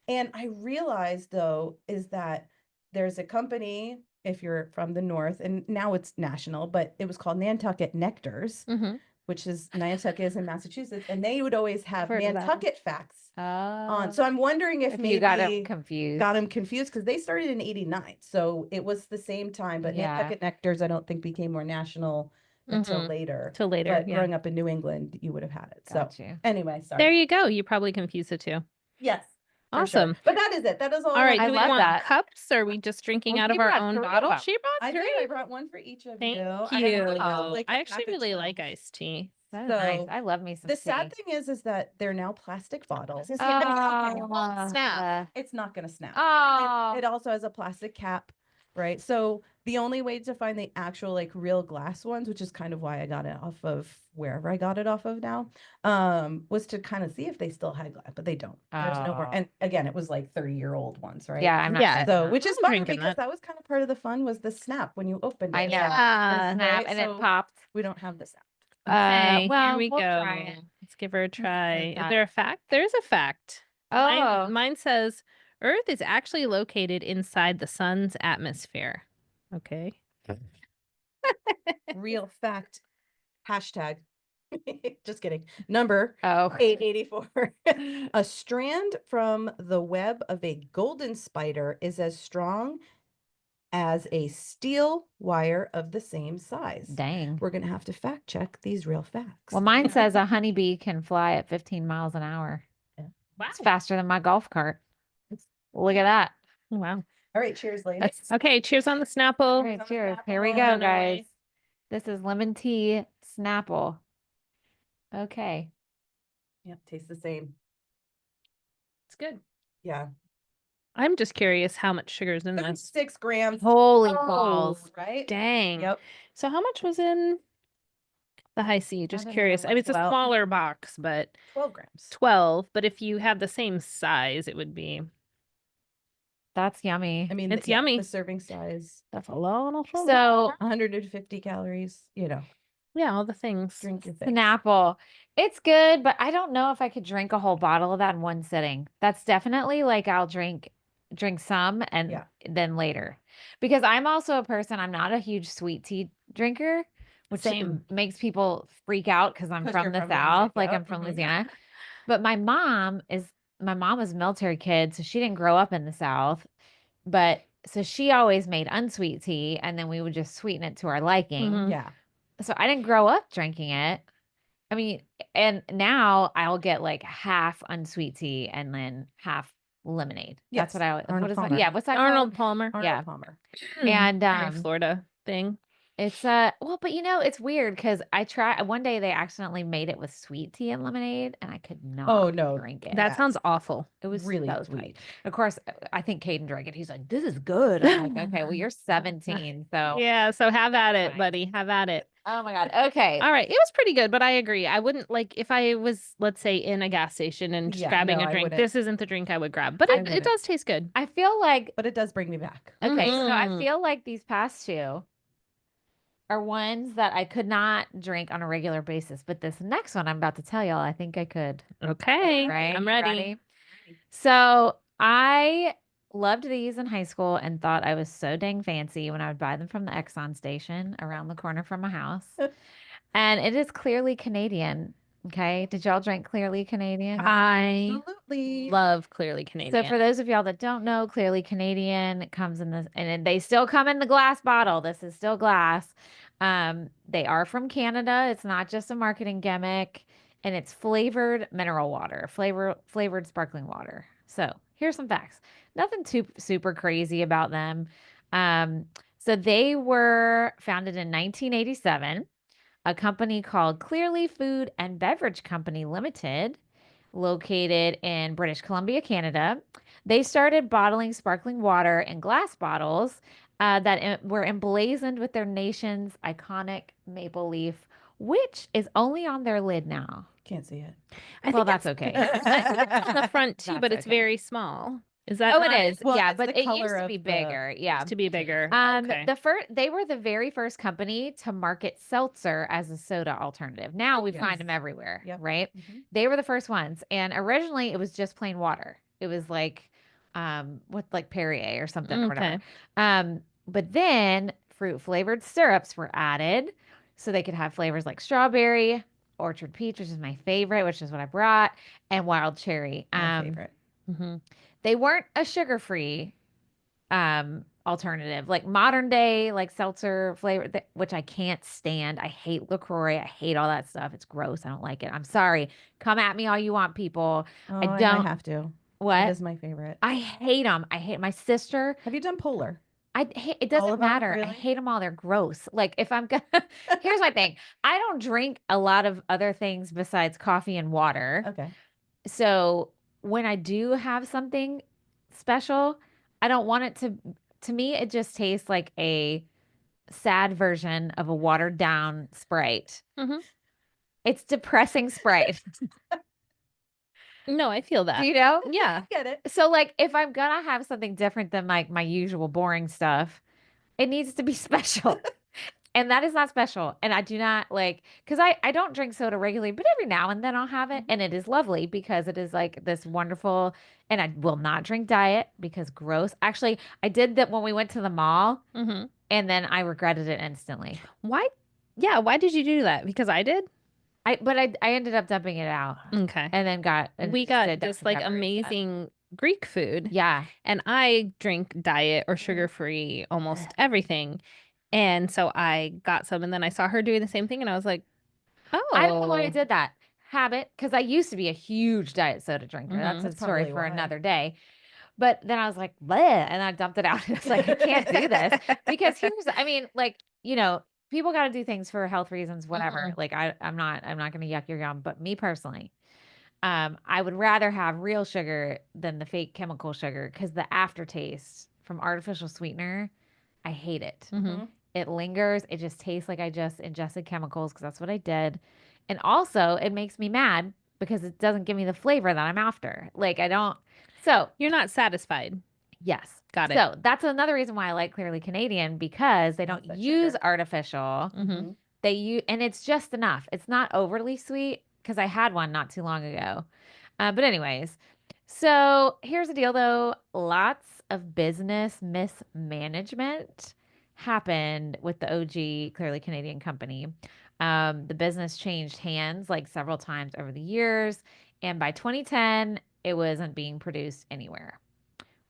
And I realized, though, is that there's a company, if you're from the North, and now it's national, but it was called Nantucket Nectars, Mm-hmm. which is Nantucket is in Massachusetts, and they would always have heard of that. Nantucket facts Oh. on. So I'm wondering if If maybe you got them confused. got them confused because they started in '89, so it was the same time. But Yeah. Nantucket Nectars, I don't think became more national until Mhm. later. Till later. But Yeah. growing up in New England, you would have had it. Got So you. anyway, sorry. There you go. You probably confused the two. Yes. For sure. Awesome. But that is it. That is all. All right. I Do we love want that. cups or are we just drinking Well, out she of our brought own 3 bottle? of 'em. She brought I did. 3. I brought one for each of Thank you. you. Like I a actually pack of really 12. like iced tea. That is nice. So, I love me some The tea. sad thing is that they're now plastic bottles. Okay, it Oh, won't snap. It's not going to snap. Oh. It also has a plastic cap, right? So the only way to find the actual real glass ones, which is kind of why I got it off of wherever I got it off of now, was to kind of see if they still had glass, but they don't. There's no more. Oh. And again, it was like 30-year-old ones, right? Yeah, I'm not Yeah. getting So, that. which is I'm fun drinking because that. that was kind of part of the fun was the snap when you opened it. I know. Yeah. The snap Right, and so- it popped. We don't have the sound. Okay, well, here we we'll go. try it. Let's give her a try. Is that. there a fact? There's a fact. Oh. Mine says Earth is actually located inside the sun's atmosphere. Okay. Real fact. Hashtag. Just kidding. Number Oh. 884. A strand from the web of a golden spider is as strong as a steel wire of the same size. Dang. We're going to have to fact check these real facts. Well, mine says a honeybee can fly at 15 miles an hour. Wow. It's faster than my golf cart. Look at that. Wow. All right, cheers, ladies. Okay, cheers on the Snapple. All Cheers right, on the cheers. Snapple. Here we On go, the guys. way. This is lemon tea Snapple. Okay. Yep, tastes the same. It's good. Yeah. I'm just curious how much sugar is in this. 6 grams. Holy Oh, balls. right? Dang. Yep. So how much was in the high C? Just didn't curious. even I mean, it's a look. Well- smaller box, but 12 grams. 12. But if you have the same size, it would be. That's yummy. I mean, It's yummy. The serving size, That's a lot of sugar. So 150 calories, yeah, all the things. drink your fix. Snapple. It's good, but I don't know if I could drink a whole bottle of that in one sitting. That's definitely like I'll drink some and Yeah. then later. Because I'm also a person, I'm not a huge sweet tea drinker, which Same. makes people freak out because I'm 'Cause from you're the from South. Louisiana. Like Yep. I'm from Mhm. Louisiana. But my mom was a military kid, so she didn't grow up in the South. But so she always made unsweet tea and then we would just sweeten it to our liking. Mhm. Yeah. So I didn't grow up drinking it. I mean, and now I'll get like half unsweet tea and then half lemonade. That's Yes, what I Arnold what is that? Palmer. Yeah, what's that Arnold Palmer. Arnold Yeah. Palmer. And Very Florida thing. it's well, but it's weird because I tried one day they accidentally made it with sweet tea and lemonade and I could not Oh, no. drink it. That sounds awful. It was really so sweet. sweet. Of course, I think Caden drank it. He's like, "This is good." I'm like, "Okay, well, you're 17, so Yeah, so have at it, Fine. buddy. Have at it. Oh my God. Okay. All right. It was pretty good, but I agree. I wouldn't like if I was, let's say, in a gas station and just Yeah, grabbing no, a I drink. wouldn't. This isn't the drink I would grab, but I it wouldn't. does taste good. I feel like, But it does bring me back. okay, so I Mhm. feel like these past two are ones that I could not drink on a regular basis. But this next one I'm about to tell y'all, I think I could. Okay. Right? I'm ready. So I loved these in high school and thought I was so dang fancy when I would buy them from the Exxon station around the corner from my house. And it is clearly Canadian. Okay. Did y'all drink Clearly Canadian? I Absolutely. love Clearly So Canadian. for those of y'all that don't know, Clearly Canadian comes in this, and they still come in the glass bottle. This is still glass. They are from Canada. It's not just a marketing gimmick, and it's flavored mineral water, flavored sparkling water. So here's some facts. Nothing too super crazy about them. Um, so they were founded in 1987. A company called Clearly Food and Beverage Company Limited, located in British Columbia, Canada. They started bottling sparkling water in glass bottles that were emblazoned with their nation's iconic maple leaf, which is only on their lid now. Can't see it. I Well, think that's it's okay. on the front too, That's but it's okay. very small. Is that Oh, not it is. Well, Yeah, it's but the it color used to of be the bigger. Yeah. to be bigger? Okay. They were the very first company to market seltzer as a soda alternative. Now we find them Yes. everywhere, Yep. right? Mhm. They were the first ones, and originally it was just plain water. It was like, with like Perrier or something or whatever. Okay. But then fruit flavored syrups were added, so they could have flavors like strawberry, orchard peach, which is my favorite, which is what I brought, and wild cherry. My favorite. Mhm. They weren't a sugar free alternative, like modern day like seltzer flavor, which I can't stand. I hate LaCroix. I hate all that stuff. It's gross. I don't like it. I'm sorry. Come at me all you want, people. Oh, I I might don't. have to. It What? is my favorite. I hate them. I hate my sister. Have you done Polar? I hate, it All doesn't of 'em? matter. I Really? hate them all. They're gross. Like if I'm gonna here's my thing. I don't drink a lot of other things besides coffee and water. Okay. So when I do have something special, I don't want it to me, it just tastes like a sad version of a watered down Sprite. Mhm. It's depressing Sprite. No, I feel Do that. you know? Yeah. Get it. So like if I'm gonna have something different than like my usual boring stuff, it needs to be special. And that is not special. And I do not like, because I don't drink soda regularly, but every now and then I'll have it. Mhm. And it is lovely because it is like this wonderful, and I will not drink diet because gross. Actually, I did that when we went to the mall Mhm. and then I regretted it instantly. Why? Yeah. Why did you do that? Because I did. But I ended up dumping it out Okay. and then We just got did this Dr. like Pepper instead. amazing Greek food, Yeah. and I drink diet or sugar free almost everything. And so I got some, and then I saw her doing the same thing, and I was like, I don't know why I oh. did that. Habit, because I used to be a huge diet soda drinker. That's Mhm. a That's story probably for why. another day. But then I was like, bleh, and I dumped it out. It's like, I can't do this because I mean, like, people got to do things for health reasons, whatever. Mhm. Like, I'm not going to yuck your yum. But me personally, I would rather have real sugar than the fake chemical sugar because the aftertaste from artificial sweetener, I hate it. Mhm. It lingers. It just tastes like I just ingested chemicals because that's what I did. And also, it makes me mad because it doesn't give me the flavor that I'm after. Like, I don't. So, You're not satisfied. yes. Got it. So, that's another reason why I like Clearly Canadian because they Has don't that use sugar. artificial. Mhm. They use, and it's just enough. It's not overly sweet because I had one not too long ago. But anyways, so here's the deal though. Lots of business mismanagement happened with the OG Clearly Canadian company. The business changed hands like several times over the years, and by 2010, it wasn't being produced anywhere.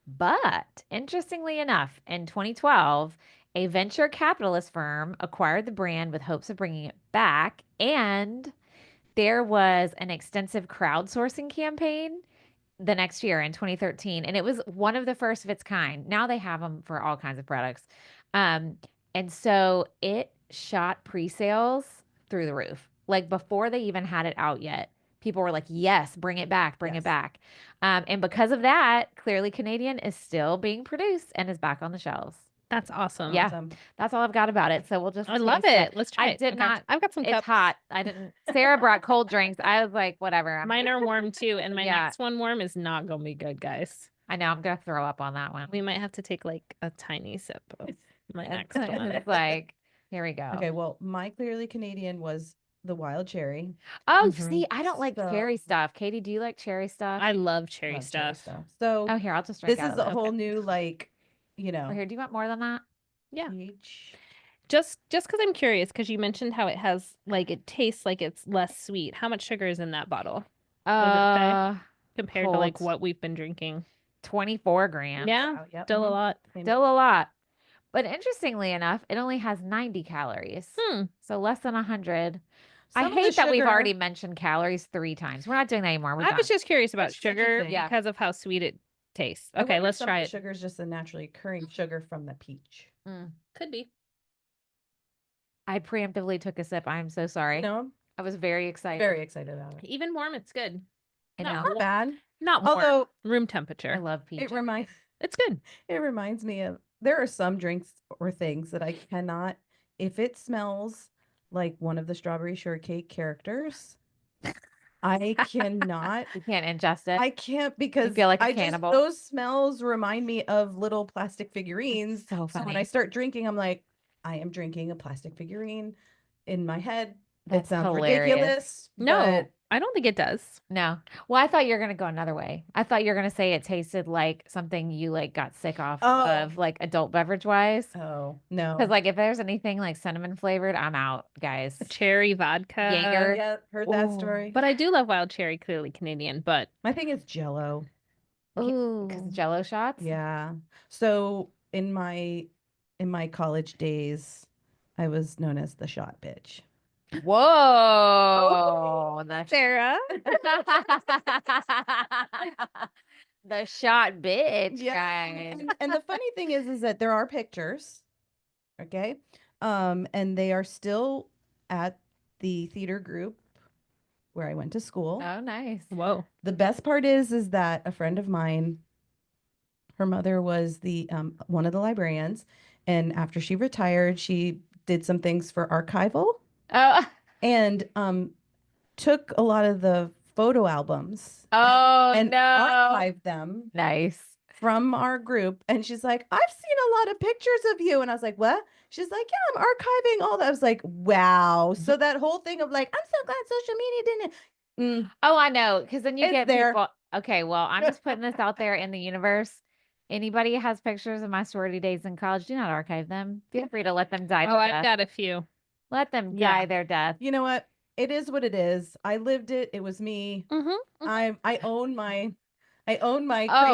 But interestingly enough, in 2012, a venture capitalist firm acquired the brand with hopes of bringing it back, and there was an extensive crowdsourcing campaign the next year in 2013, and it was one of the first of its kind. Now they have them for all kinds of products. Um, and so it shot pre-sales through the roof. Like before they even had it out yet. People were like, yes, bring it back, bring it Yes. back. And because of that, Clearly Canadian is still being produced and is back on the shelves. That's awesome. Yeah. Awesome. That's all I've got about it. So we'll just I love taste it. Let's try I it. did Okay. not. I've got some It's cups. hot. I didn't. Sarah brought cold drinks. I was like, whatever. Mine are warm too, and my Yeah. next one warm is not gonna be good, guys. I know. I'm gonna throw up on that one. We might have to take like a tiny sip of my next It's one. like, here we go. Okay, well, my clearly Canadian was the wild cherry. Oh, Mhm. see, I don't like So- cherry stuff. Katie, do you like cherry stuff? I love cherry Love stuff. So Oh, here, I'll just drink this out is of a this. whole new like, Or here, do you want more than that? Yeah. peach. Just because I'm curious, because you mentioned how it has like it tastes like it's less sweet. How much sugar is in that bottle compared to like hold. what we've been drinking? 24 grams. Yeah, Oh, yep. still a lot. Still a lot. But interestingly enough, it only has 90 calories. Hmm. So less than 100. I Some of the hate that we've sugar- already mentioned calories 3 times. We're not doing that anymore. We're I was done. just curious about That's sugar interesting. Yeah. because of how sweet it tastes. I Okay, wonder if let's some try of it. the sugar is just a naturally occurring sugar from the peach. Could be. I preemptively took a sip. I'm so sorry. No, I was very excited. very excited about it. Even warm, it's good. I not know. Not bad. Not warm. Although Room I temperature. love peach. it reminds It's good. it reminds me of there are some drinks or things that I cannot if it smells like one of the strawberry shortcake characters. I cannot. You can't ingest it. I can't because feel like a I just cannibal? those smells remind me of little plastic figurines. so So when funny. I start drinking, I'm like, I am drinking a plastic figurine in my head. That's it sounds hilarious. ridiculous. No, but I don't think it does. No. Well, I thought you were gonna go another way. I thought you were gonna say it tasted like something you like got sick off Oh. of, like adult beverage wise. oh no. Because like if there's anything like cinnamon flavored, I'm out, guys. Cherry vodka. Jaeger. yeah, heard that Ooh. story. But I do love wild cherry, clearly Canadian. But My thing is Jello. Ooh, because Jello shots. Yeah. So in my college days, I was known as the shot bitch. Whoa, the Sarah. the shot bitch, Yeah. guys. And the funny thing is that there are pictures, okay? And they are still at the theater group where I went to school. Oh, nice. Whoa. The best part is that a friend of mine, her mother was the one of the librarians, and after she retired, she did some things for archival Oh, and took a lot of the photo albums oh and no. archived them Nice. from our group. And she's like, I've seen a lot of pictures of you. And I was like, what? She's like, yeah, I'm archiving all that. I was like, wow. So that whole thing of like, I'm so glad social media didn't. Oh, I know. Because then you It's get there. people. Okay, well, I'm just putting this out there in the universe. Anybody has pictures of my sorority days in college, do not archive them. Feel free to let them die. Oh, their I've death. got a few. Let them Yeah. die their death. You know what? It is what it is. I lived it. It was me. Mm-hmm. I own my Oh,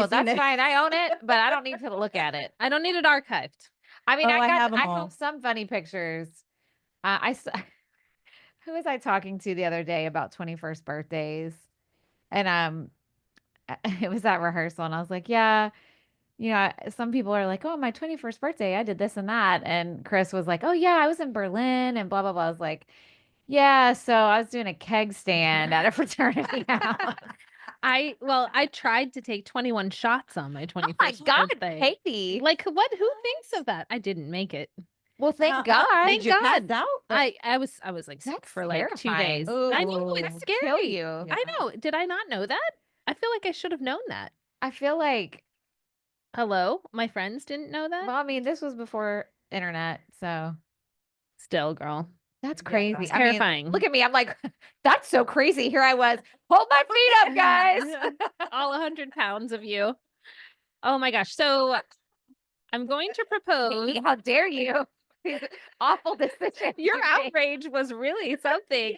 that's craziness. fine. I own it, but I don't need to look at it. I don't need it archived. I mean, Oh, I I got have 'em I all. have some funny pictures. Who was I talking to the other day about 21st birthdays? And it was at rehearsal, and I was like, yeah, some people are like, oh, my 21st birthday, I did this and that, and Chris was like, oh yeah, I was in Berlin and blah blah blah. I was like, yeah, so I was doing a keg stand at a fraternity house. I tried to take 21 shots on my 21st Oh my God, birthday. Katie. Like what? Who thinks of that? I didn't make it. Well, thank How- God. Thank Did you pass God. out? I was like sick That's for like 2 days. terrifying. I know Ooh. it's That'd scary. kill you. Yeah. I know. Did I not know that? I feel like I should have known that. I feel like, Hello, my friends didn't know that. well, I mean, this was before internet, so Still, girl, that's Yeah, crazy. that's I mean, terrifying. look at me. I'm like, that's so crazy. Here I was. Hold my feet up, guys. all 100 pounds of you. Oh my gosh. So I'm going to propose. Katie, how dare you? These awful decisions. Your you make. outrage was really something.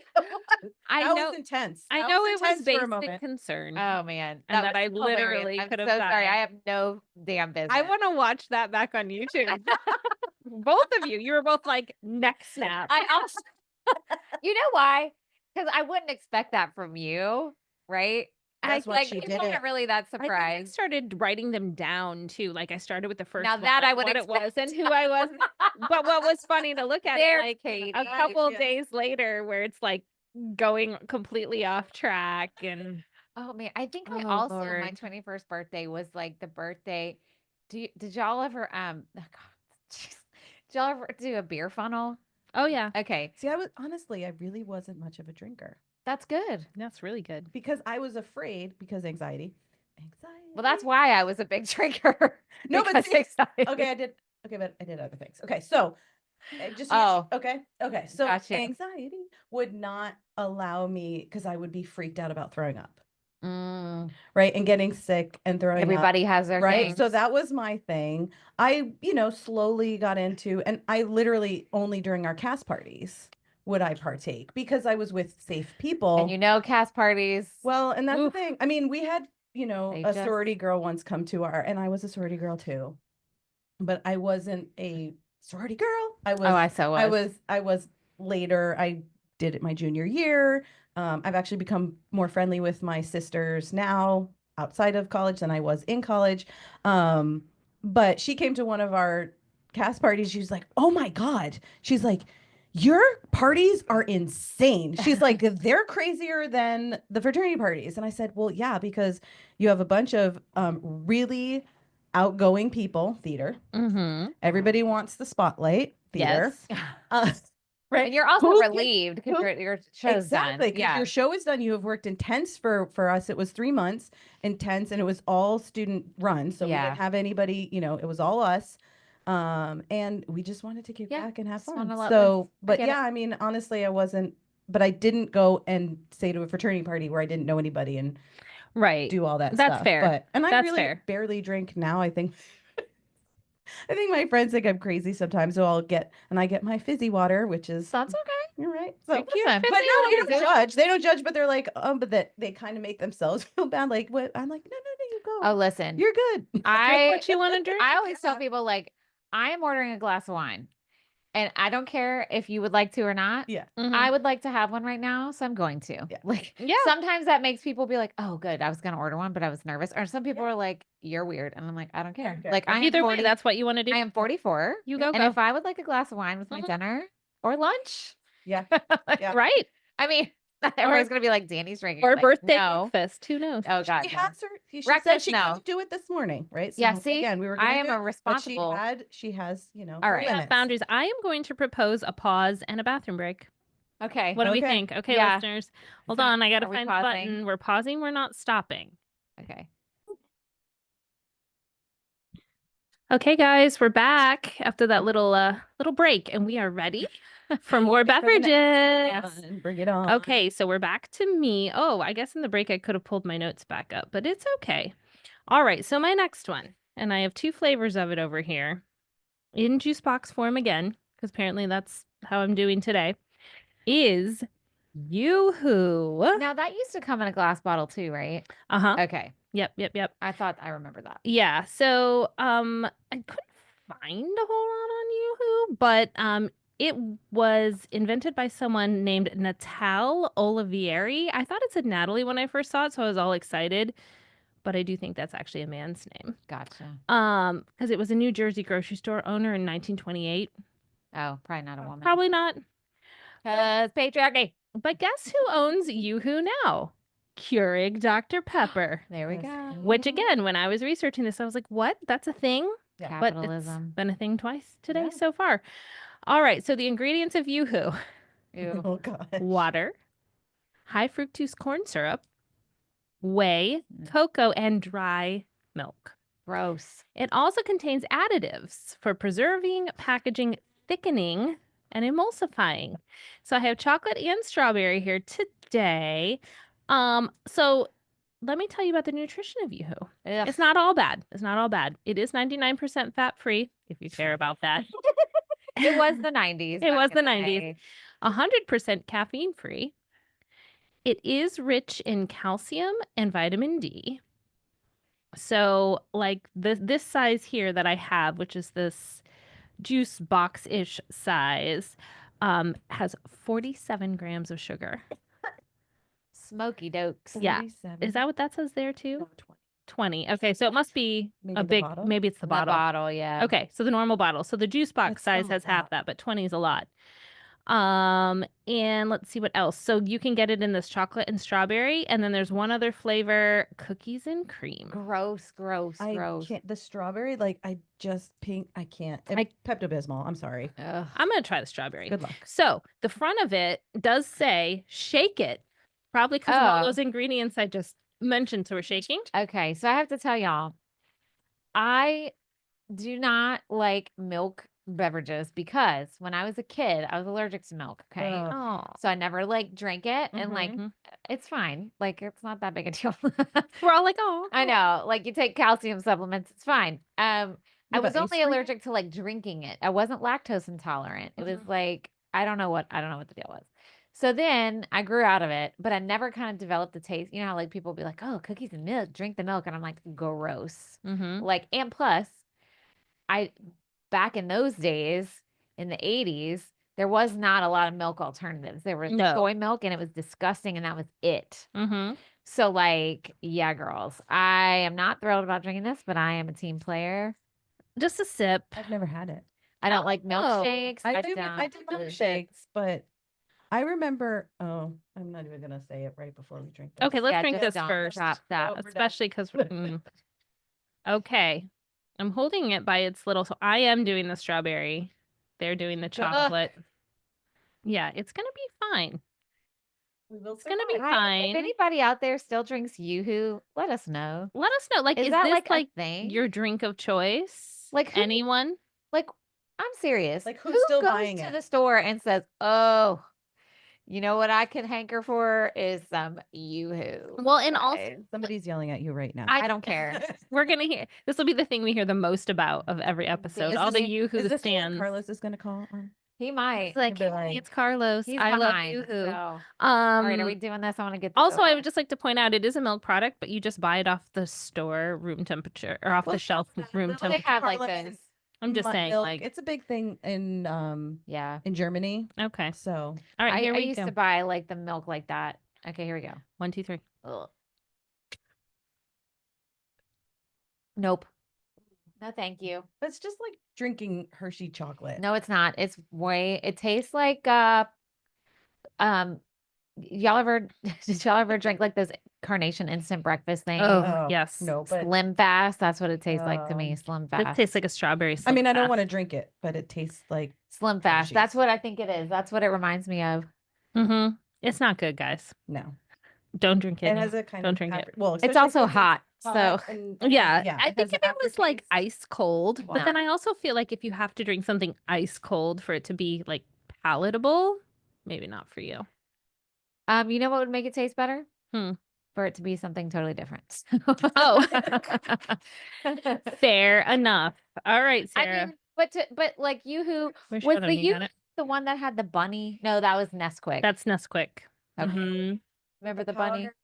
I That know. was intense. I That know it was intense for a basic moment. concern. Oh man, And that that I was hilarious. literally I'm could have so done sorry. it. I have no damn business. I want to watch that back on YouTube. Both of you. You were both like neck snap. I also, you know why? Because I wouldn't expect that from you, right? That's I why like she people did it. aren't really that I think I surprised. started writing them down too. Like I started with the first Now one, that I like, would what it was and who I was. But what was funny to look at it, There's like Katie. a couple Yeah. days later where it's like going completely off track and Oh man, I think I Oh, also my Lord. 21st birthday was like the birthday. Did y'all ever oh, God, Jeez. Did y'all ever do a beer funnel? Oh yeah, Okay, See, I really wasn't much of a drinker that's good. that's really good. because I was afraid because anxiety. Anxiety. Well, that's why I was a big drinker. No, but because see- anxiety. Okay, I did. Okay, but I did other things. Okay, so just Oh. okay, okay. So Gotcha. anxiety would not allow me because I would be freaked out about throwing up, right, and getting sick and throwing up. Everybody has their Right. So things. that was my thing. I, slowly got into, and I literally only during our cast parties would I partake because I was with safe people. And cast parties. Well, and that's Oof. the thing. I mean, we had, They a just- sorority girl once come to and I was a sorority girl too, but I wasn't a sorority girl. I was, Oh, I was later. I did it my junior year. I've actually become more friendly with my sisters now outside of college than I was in college. But she came to one of our cast parties. She was like, "Oh my God." She's like, "Your parties are insane." She's like, "They're crazier than the fraternity parties." And I said, "Well, yeah, because you have a bunch of really outgoing people, theater. Mm-hmm. Everybody wants the spotlight, theater. Yes. Right. And you're also Who can- relieved because who- your show's Exactly, done. 'cause Yeah. your show is done. You have worked intense for us. It was 3 months intense, and it was all student run. So we Yeah. didn't have anybody. It was all us. And we just wanted to give Yeah, back and have just fun. wanna let So, loose. I but get yeah, it. I mean, honestly, I wasn't. But I didn't go and say to a fraternity party where I didn't know anybody and Right. do all that That's stuff. fair. But I That's really fair. barely drink now. I think. I think my friends think I'm crazy sometimes, so I get my fizzy water, which is That's okay. you're right. So Listen, but fizzy no, they water don't is- judge. They don't judge, but they're like, but that they kind of make themselves feel bad. Like what? I'm like, no, you go. Oh, listen. You're good. Drink I what you want to drink. I always tell people like I am ordering a glass of wine. And I don't care if you would like to or not. Yeah. Mhm. I would like to have one right now, so I'm going to. Yeah. Like, Yeah. sometimes that makes people be like, "Oh, good, I was gonna order one, but I was nervous." Or some people are like, "You're weird," and I'm like, "I don't care." don't care. Like, I am Either 40. way, that's what you want to do. I am 44. You go, and go. if I would like a glass of wine with my Mhm. dinner or lunch, Yeah. like, Yeah. Right. I mean, everybody's gonna be like, "Danny's drinking," Or like, birthday No. breakfast. Who knows? Oh God, She no. has her. She said Breakfast, she no. couldn't do it this morning, right? So Yeah, see, again, we were. I gonna am do a it, but responsible. She has. All her right. Have limits. boundaries. I am going to propose a pause and a bathroom break. Okay. What do we Okay. think? Okay, Yeah. listeners. Hold on. I got to Are we find the pausing? button. We're pausing. We're not stopping. Okay. Okay, guys, we're back after that little break, and we are ready for more Ready for the beverages. next one. Bring it on. Okay, so we're back to me. Oh, I guess in the break I could have pulled my notes back up, but it's okay. All right, so my next one, and I have 2 flavors of it over here in juice box form again, because apparently that's how I'm doing today, is Yoohoo. Now that used to come in a glass bottle too, right? Uh-huh. Okay. Yep. I thought I remember that. Yeah, so I couldn't find a whole lot on Yoohoo, but it was invented by someone named Natal Olivieri. I thought it said Natalie when I first saw it, so I was all excited, but I do think that's actually a man's name. Gotcha. Because it was a New Jersey grocery store owner in 1928. Oh, probably not a woman. Probably not. Because patriarchy. But guess who owns Yoohoo now? Keurig Dr. Pepper. There we Yes. go. Which again, when I was researching this, I was like, what? That's a thing? Yeah. But it's Capitalism. been a thing twice today Yeah. so far. All right, so the ingredients of Yoohoo: Ew. Oh God. water, high fructose corn syrup, whey, Mm. cocoa, and dry milk. Gross. It also contains additives for preserving, packaging, thickening, and emulsifying. So I have chocolate and strawberry here today. So let me tell you about the nutrition of Yoohoo. Ugh. It's not all bad. It's not all bad. It is 99% fat free, if you care about that. It was the 90s. It was back in the 90s. day. 100% caffeine free. It is rich in calcium and vitamin D. So, like this size here that I have, which is this juice box-ish size, has 47 grams of sugar. Smoky dokes. Yeah. 47. Is that what that says there too? No, 20. Okay, so it must be Maybe a the big, bottle? maybe it's the The bottle. bottle, yeah. Okay, so the normal bottle. So the juice box That's size still a has half lot. that, but 20 is a lot. And let's see what else. So you can get it in this chocolate and strawberry, and then there's one other flavor, cookies and cream. Gross, gross, I gross. can't. The strawberry, like I just pink. I can't. Pepto-Bismol. I'm sorry. Ugh. I'm gonna try the strawberry. Good luck. So the front of it does say shake it, probably because of all Oh. those ingredients I just mentioned. So we're shaking. Okay, so I have to tell y'all, I do not like milk beverages because when I was a kid, I was allergic to milk. Okay. Ugh. Oh, So I never like drank it and like Mhm. it's fine. Like it's not that big a deal. We're all like, oh, I know. Like you take calcium supplements, it's fine. I What was about ice only cream? allergic to like drinking it. I wasn't lactose intolerant. It was like I don't know what the deal was. So then I grew out of it, but I never kind of developed the taste. You know how like people be like, "Oh, cookies and milk, drink the milk." And I'm like, "Gross." Mm-hmm. Like and plus I back in those days in the 80s, there was not a lot of milk alternatives. There was No. soy milk and it was disgusting and that was it. Mm-hmm. So like, yeah, girls, I am not thrilled about drinking this, but I am a team player. Just a sip. I've never had it. I don't like Oh. milkshakes. I don't. did milkshakes, but I remember. Oh, I'm not even gonna say it right before we drink this. Okay, let's Yeah, drink just this don't. first. Stop. Oh, we're done. Especially because Okay. I'm holding it by its little, so I am doing the strawberry. They're doing the chocolate. Yeah, it's gonna be fine. We will It's gonna be survive. fine. If anybody out there still drinks Yoohoo, let us know. Let us know. Like, Is is that this like a thing? your drink of choice? Like, who- anyone? Like, I'm serious. Like, who's Who still goes buying to it? the store and says, "Oh, you know what I could hanker for is some Yoohoo." Well, and also Guys, Somebody's yelling at you right now. I don't care. we're gonna hear this will be the thing we hear the most about of every episode. Is All the this- Yoohoo Is this what stands. Carlos is gonna call on? He might. It's like, He'll be like, hey, it's Carlos. He's I love behind. Yoohoo. So. All right, are we Um, doing this? I want to get this also, I over. would just like to point out it is a milk product, but you just buy it off the store room temperature or off the shelf room They temperature. have like Carlos this. I'm just saying, milk. like, It's a big thing Yeah. in Germany. okay. So All right, here I we used go. to buy like the milk like that. Okay, here we go. 1, 2, 3. Ugh. Nope. No, thank you. it's just like drinking Hershey chocolate. No, it's not. It tastes like y'all ever did y'all ever drink like those Carnation instant breakfast things? Oh, yes. No, but Slim Fast. That's what it tastes like to me. Slim This Fast. tastes like a strawberry. I mean, I don't Slim want to drink it, but it tastes like Slim Fast. That's Hershey's. what I think it is. That's what it reminds me of. Fast. Mm-hmm. It's not good, guys. no. Don't drink it. It has a kind Don't of drink it. well, It's especially also since hot. So Yeah, yeah, I it think has if it was like aftertaste. ice cold, but No. then I also feel like if you have to drink something ice cold for it to be like palatable, maybe not for you. you know what would make it taste better? Hmm. For it to be something totally different. Oh, fair enough. All right, Sarah. I mean, but like Yoohoo Where's was Shadow? the You got Yoohoo it? the one that had the bunny? No, that was Nesquik. That's Nesquik. Okay. Mhm. Remember the bunny? powder,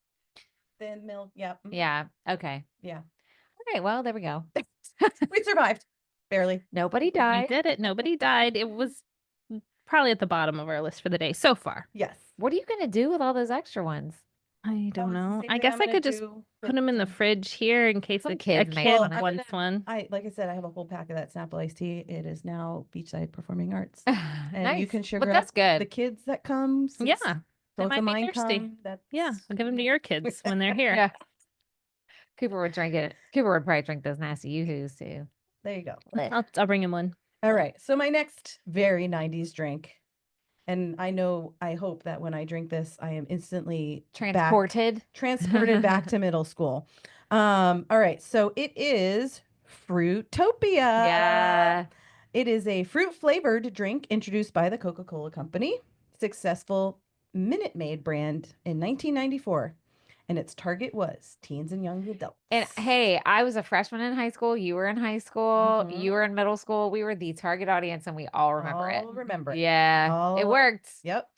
thin milk. Yep. Yeah. Okay. Yeah. Okay. Well, there we go. We survived. Barely. Nobody We died. did it. Nobody died. It was probably at the bottom of our list for the day so far. Yes. What are you gonna do with all those extra ones? I don't That was the know. same I thing guess I'm I gonna could just do put with them in the some- fridge here in case Some a kids kid may Well, wanna I'm wants one. like I said, I have a whole pack of that Snapple iced tea. It is now Beachside Performing Arts, and Nice. you can sugar But that's up good. the kids that come. Yeah, since they both might of be mine thirsty. come. That's Yeah, I'll give them to your kids when they're here. Yeah. Cooper would drink it. Cooper would probably drink those nasty Yoo-hoos too. There you go. I'll bring him one. All right. So my next very 90s drink, and I hope that when I drink this, I am instantly transported back to middle school. All right. So it is Fruitopia. Yeah. It is a fruit flavored drink introduced by the Coca-Cola Company, successful Minute Maid brand in 1994. And its target was teens and young adults. And hey, I was a freshman in high school. You were in high school. Mhm. You were in middle school. We were the target audience, and we all remember it. All remember it. Yeah, it All- worked. Yep.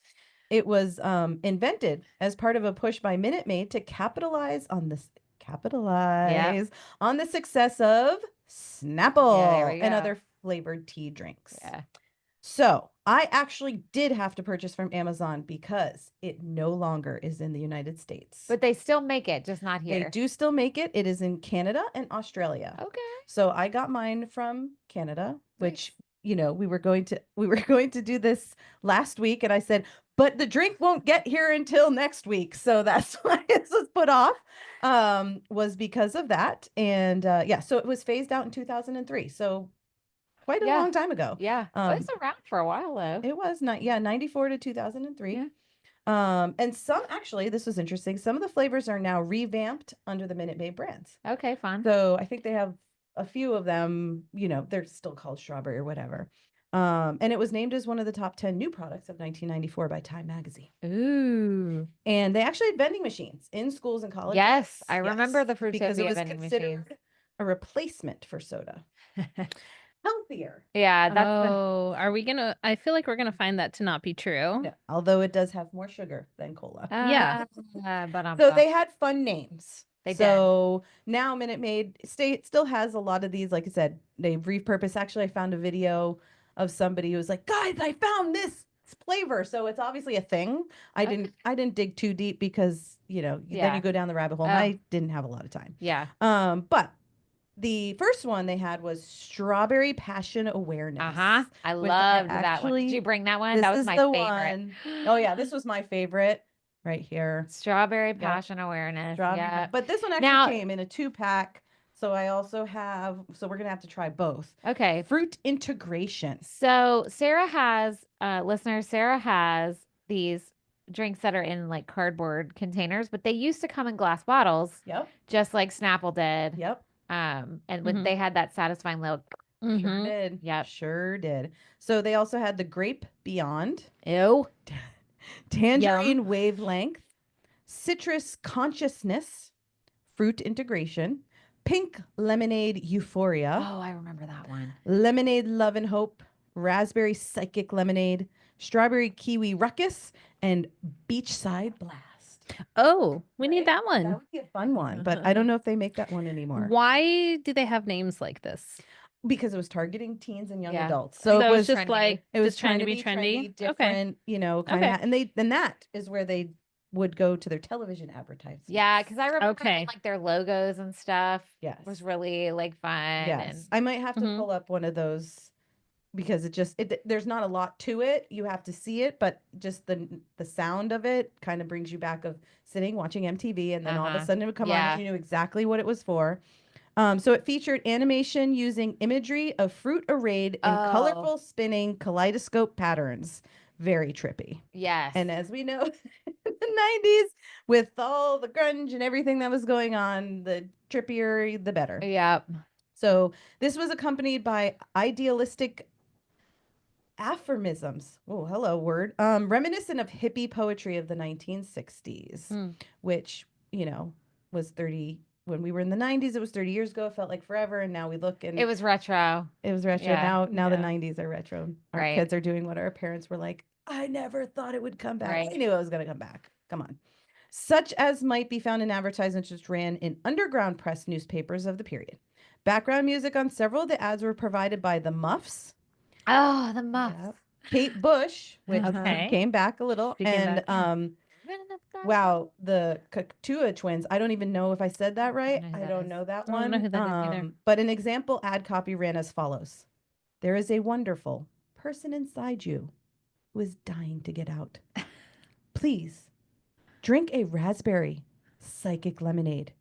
It was invented as part of a push by Minute Maid to capitalize on the success of Snapple we and go. other flavored tea drinks. Yeah. So I actually did have to purchase from Amazon because it no longer is in the United States. But they still make it, just not they here. do still make it. It is in Canada and Australia. Okay. So I got mine from Canada, which we were going to do this last week, and I said, but the drink won't get here until next week, so that's why this was put off. Was because of that, and yeah, so it was phased out in 2003, so quite a Yeah. long time ago. Yeah. Well, it's around for a while though. It was not, yeah, 94 to 2003. Yeah. And some actually, this was interesting. Some of the flavors are now revamped under the Minute Maid brands. Okay, fun. So I think they have a few of them, they're still called strawberry or whatever. And it was named as one of the top 10 new products of 1994 by Time Magazine. Ooh. And they actually had vending machines in schools and colleges. Yes, I remember the because it Fruitopia was vending considered machines. a replacement for soda. Healthier. Yeah, that's Oh, are we gonna? I feel like we're gonna find that to not be true. Yeah, although it does have more sugar than cola. Yeah. So they had fun names. They did. So now Minute Maid still has a lot of these. Like I said, they've repurposed. Actually, I found a video of somebody who was like, "Guys, I found this flavor." So it's obviously a thing. I didn't dig too deep because then Yeah. you go down the rabbit hole. And Oh. I didn't have a lot of time. Yeah. But the first one they had was Strawberry Passion Awareness. I which I loved that one. Did actually- you bring that one? This That was is my the favorite. one. Oh yeah, this was my favorite right here. Strawberry Passion Awareness. Strawberry Yeah. But this one actually Now- came in a 2-pack. So I also have, so we're going to have to try both. Okay. Fruit integration. So Sarah has, listeners, Sarah has these drinks that are in like cardboard containers, but they used to come in glass bottles, Yep. just like Snapple did. Yep. And when Mhm. they had that satisfying little, Sure Mhm. did. Yep. Sure did. So they also had the Grape Beyond, ew. Tangerine Wavelength, Citrus Consciousness, Fruit Integration, Pink Lemonade Euphoria, Oh, I remember that one. Lemonade Love and Hope, Raspberry Psychic Lemonade, Strawberry Kiwi Ruckus, and Beachside Blast. Oh, we need Right? that one. That would be a fun one, but I don't know if they make that one anymore Why do they have names like this? because it was targeting teens and young Yeah. adults. So So it was trendy. just like it was just trying to be trendy. Okay. different, kind Okay. of, and that is where they would go to their television advertisements. Yeah, because I remember Okay. like their logos and stuff Yes. was really like fun. Yes. I might have to Mhm. pull up one of those because there's not a lot to it. You have to see it, but just the sound of it kind of brings you back of sitting watching MTV, and then all of a sudden it would come on Yeah. and you knew exactly what it was for. So it featured animation using imagery of fruit arrayed in Oh. colorful spinning kaleidoscope patterns. Very trippy. Yes. And as we know, in the 90s, with all the grunge and everything that was going on, the trippier, the better. Yep. So this was accompanied by idealistic aphorisms. Oh, hello, word. Reminiscent of hippie poetry of the 1960s, Mm. which, was 30. When we were in the 90s, it was 30 years ago. It felt like forever. And now we look and It was retro. it was retro. Yeah. Now the Yeah. 90s are retro. Our Right. kids are doing what our parents were like, I never thought it would come back. Right. I knew it was going to come back. Come on. Such as might be found in advertisements which ran in underground press newspapers of the period. Background music on several of the ads were provided by the Muffs, Oh, the muff. Yep. Kate Bush, which Okay. came back a little, She came and back, yeah. wow, the Cactua twins. I don't even know if I said that right. know who I that don't is. know that I one. don't know who that is either. But an example ad copy ran as follows: There is a wonderful person inside you who is dying to get out. Please drink a raspberry psychic lemonade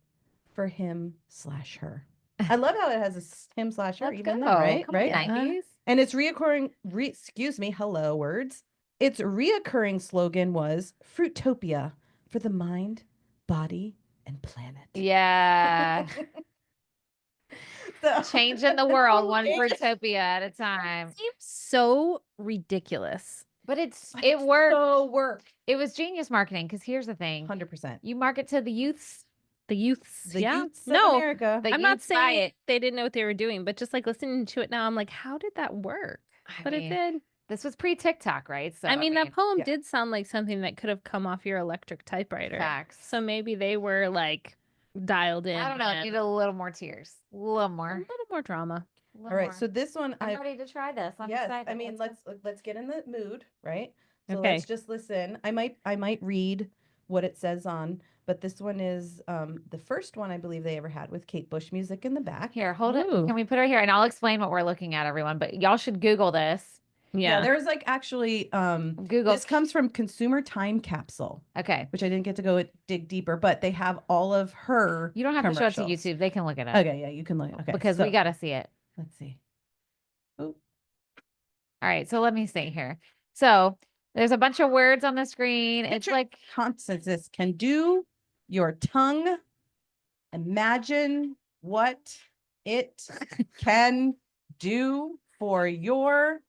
for him/her. I love how it has a him/her Let's even go. then, right? Come on, Right. 90s. And its hello words. Its reoccurring slogan was Fruitopia for the mind, body, and planet. Yeah. So- Changing the world one Fruitopia at a time. Seems so ridiculous. But it worked. So work. It was genius marketing because here's the thing. 100%. You market to the youths. The youths. The yeah. youths of No, America. The I'm not youths buy saying it. they didn't know what they were doing, but just like listening to it now, I'm like, how did that work? But it did. This was pre-TikTok, right? So I mean, that poem yeah. did sound like something that could have come off your electric typewriter. facts. So maybe they were like dialed in. I don't know. It and needed a little more tears. A little a more. little more drama. A little All right. more. So this one, I'm ready to try this. I'm yes, excited. I mean, let's get in the mood, right? So Okay. let's just listen. I might read what it says on, but this one is the first one I believe they ever had with Kate Bush music in the back. Here, hold it. Ooh. Can we put her here? And I'll explain what we're looking at, everyone. But y'all should Google this. Yeah, there's like actually Google. this comes from Consumer Time Capsule, Okay. which I didn't get to go dig deeper, but they have all of her. You don't have to show it to commercials. YouTube. They can look it up. Okay, yeah, you can look. Okay, Because we got to see it. Let's see. All right. So let me see here. So there's a bunch of words on the screen. It's Picture like consonants can do your tongue. Imagine what it can do for your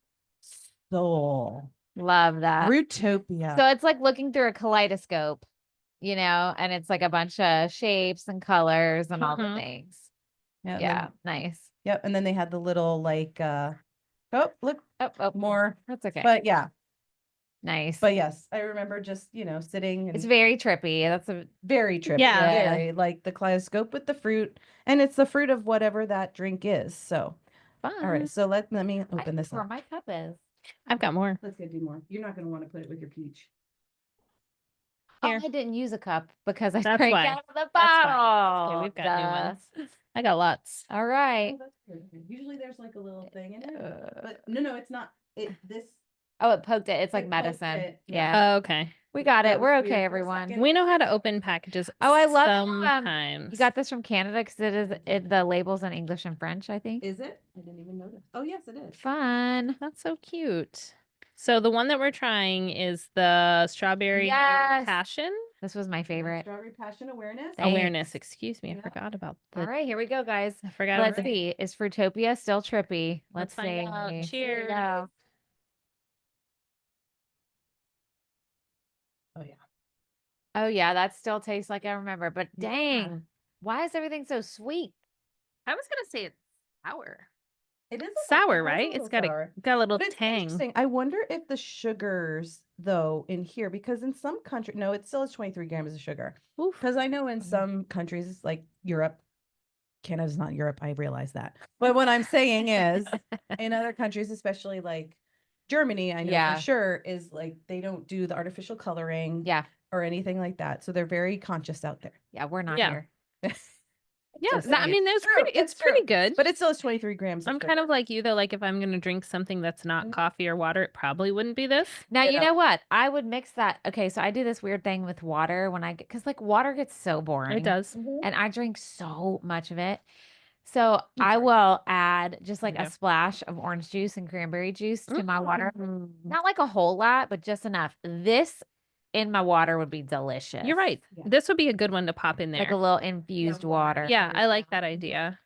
soul. love that. Fruitopia. So it's like looking through a kaleidoscope, and it's like a bunch of shapes and colors and all the Mhm. things. yeah, and Yeah. then- Nice. yep. And then they had the little like oh look Oh, more. that's okay. But yeah. Nice. But yes, I remember just, sitting and It's very trippy. That's a very trippy. Yeah. Very like the kaleidoscope with the fruit. And it's the fruit of whatever that drink is. So fun. all right. So let me I open don't this know where up. my cup is. I've got more. Let's go do more. You're not gonna want to put it with your peach. Here. Oh, I didn't use a cup because I That's drank why. out of the That's fine. bottle. Okay, we've got new Duh. ones. I got lots. All right. Oh, that's perfect. Usually there's like a little thing in it. Uh, But no, it's not. This oh, it poked it. It's like It poked medicine. it, Yeah. yeah. Okay. We got That it. We're was weird okay, for a everyone. second. We know how to open packages. Oh, I love sometimes. You got this from Canada because the label's in English and French, I think. is it? I didn't even notice. Oh yes, it is. Fun. That's so cute. So the one that we're trying is the strawberry Yes. passion This was my favorite. Strawberry passion awareness. Thanks. awareness. Excuse me, I Yeah. forgot about All the. right, here we go, guys. I forgot. Let's about the- see. Is Fruitopia still trippy? Let's Let's find see. out. Here we Cheers. go. Oh yeah. Oh yeah, that still tastes like I remember. But Yeah. dang, why is everything so sweet? I was gonna say it's sour. It is Sour, right? It's got sour. got a little But it's tang. interesting. I wonder if the sugars, though, in here, because in some country, no, it still is 23 grams of sugar. Oof. Because I know in some countries, like Europe, Canada's not Europe, I realize that. But what I'm saying is, in other countries, especially like Germany, I know Yeah. for sure, is like they don't do the artificial coloring Yeah, or anything like that. So they're very conscious out there. yeah, we're not Yeah. here. Yeah, Just I saying. mean, It's it's pretty. true, It's it's pretty true. good. But it still is 23 grams. I'm kind of like you though. Like if I'm gonna drink something that's not Mhm. coffee or water, it probably wouldn't be this. Now, you Yeah. know what? I would mix that. Okay, so I do this weird thing with water when I get, because like water gets so boring. It does. And I drink so much of it. So I sorry. will add just like Yeah. a splash of orange juice and cranberry juice to my water. Mm. Not like a whole lot, but just enough. This in my water would be delicious. You're right. Yeah. This would be a good one to pop in there. Like a little infused water. Yeah, I like that idea.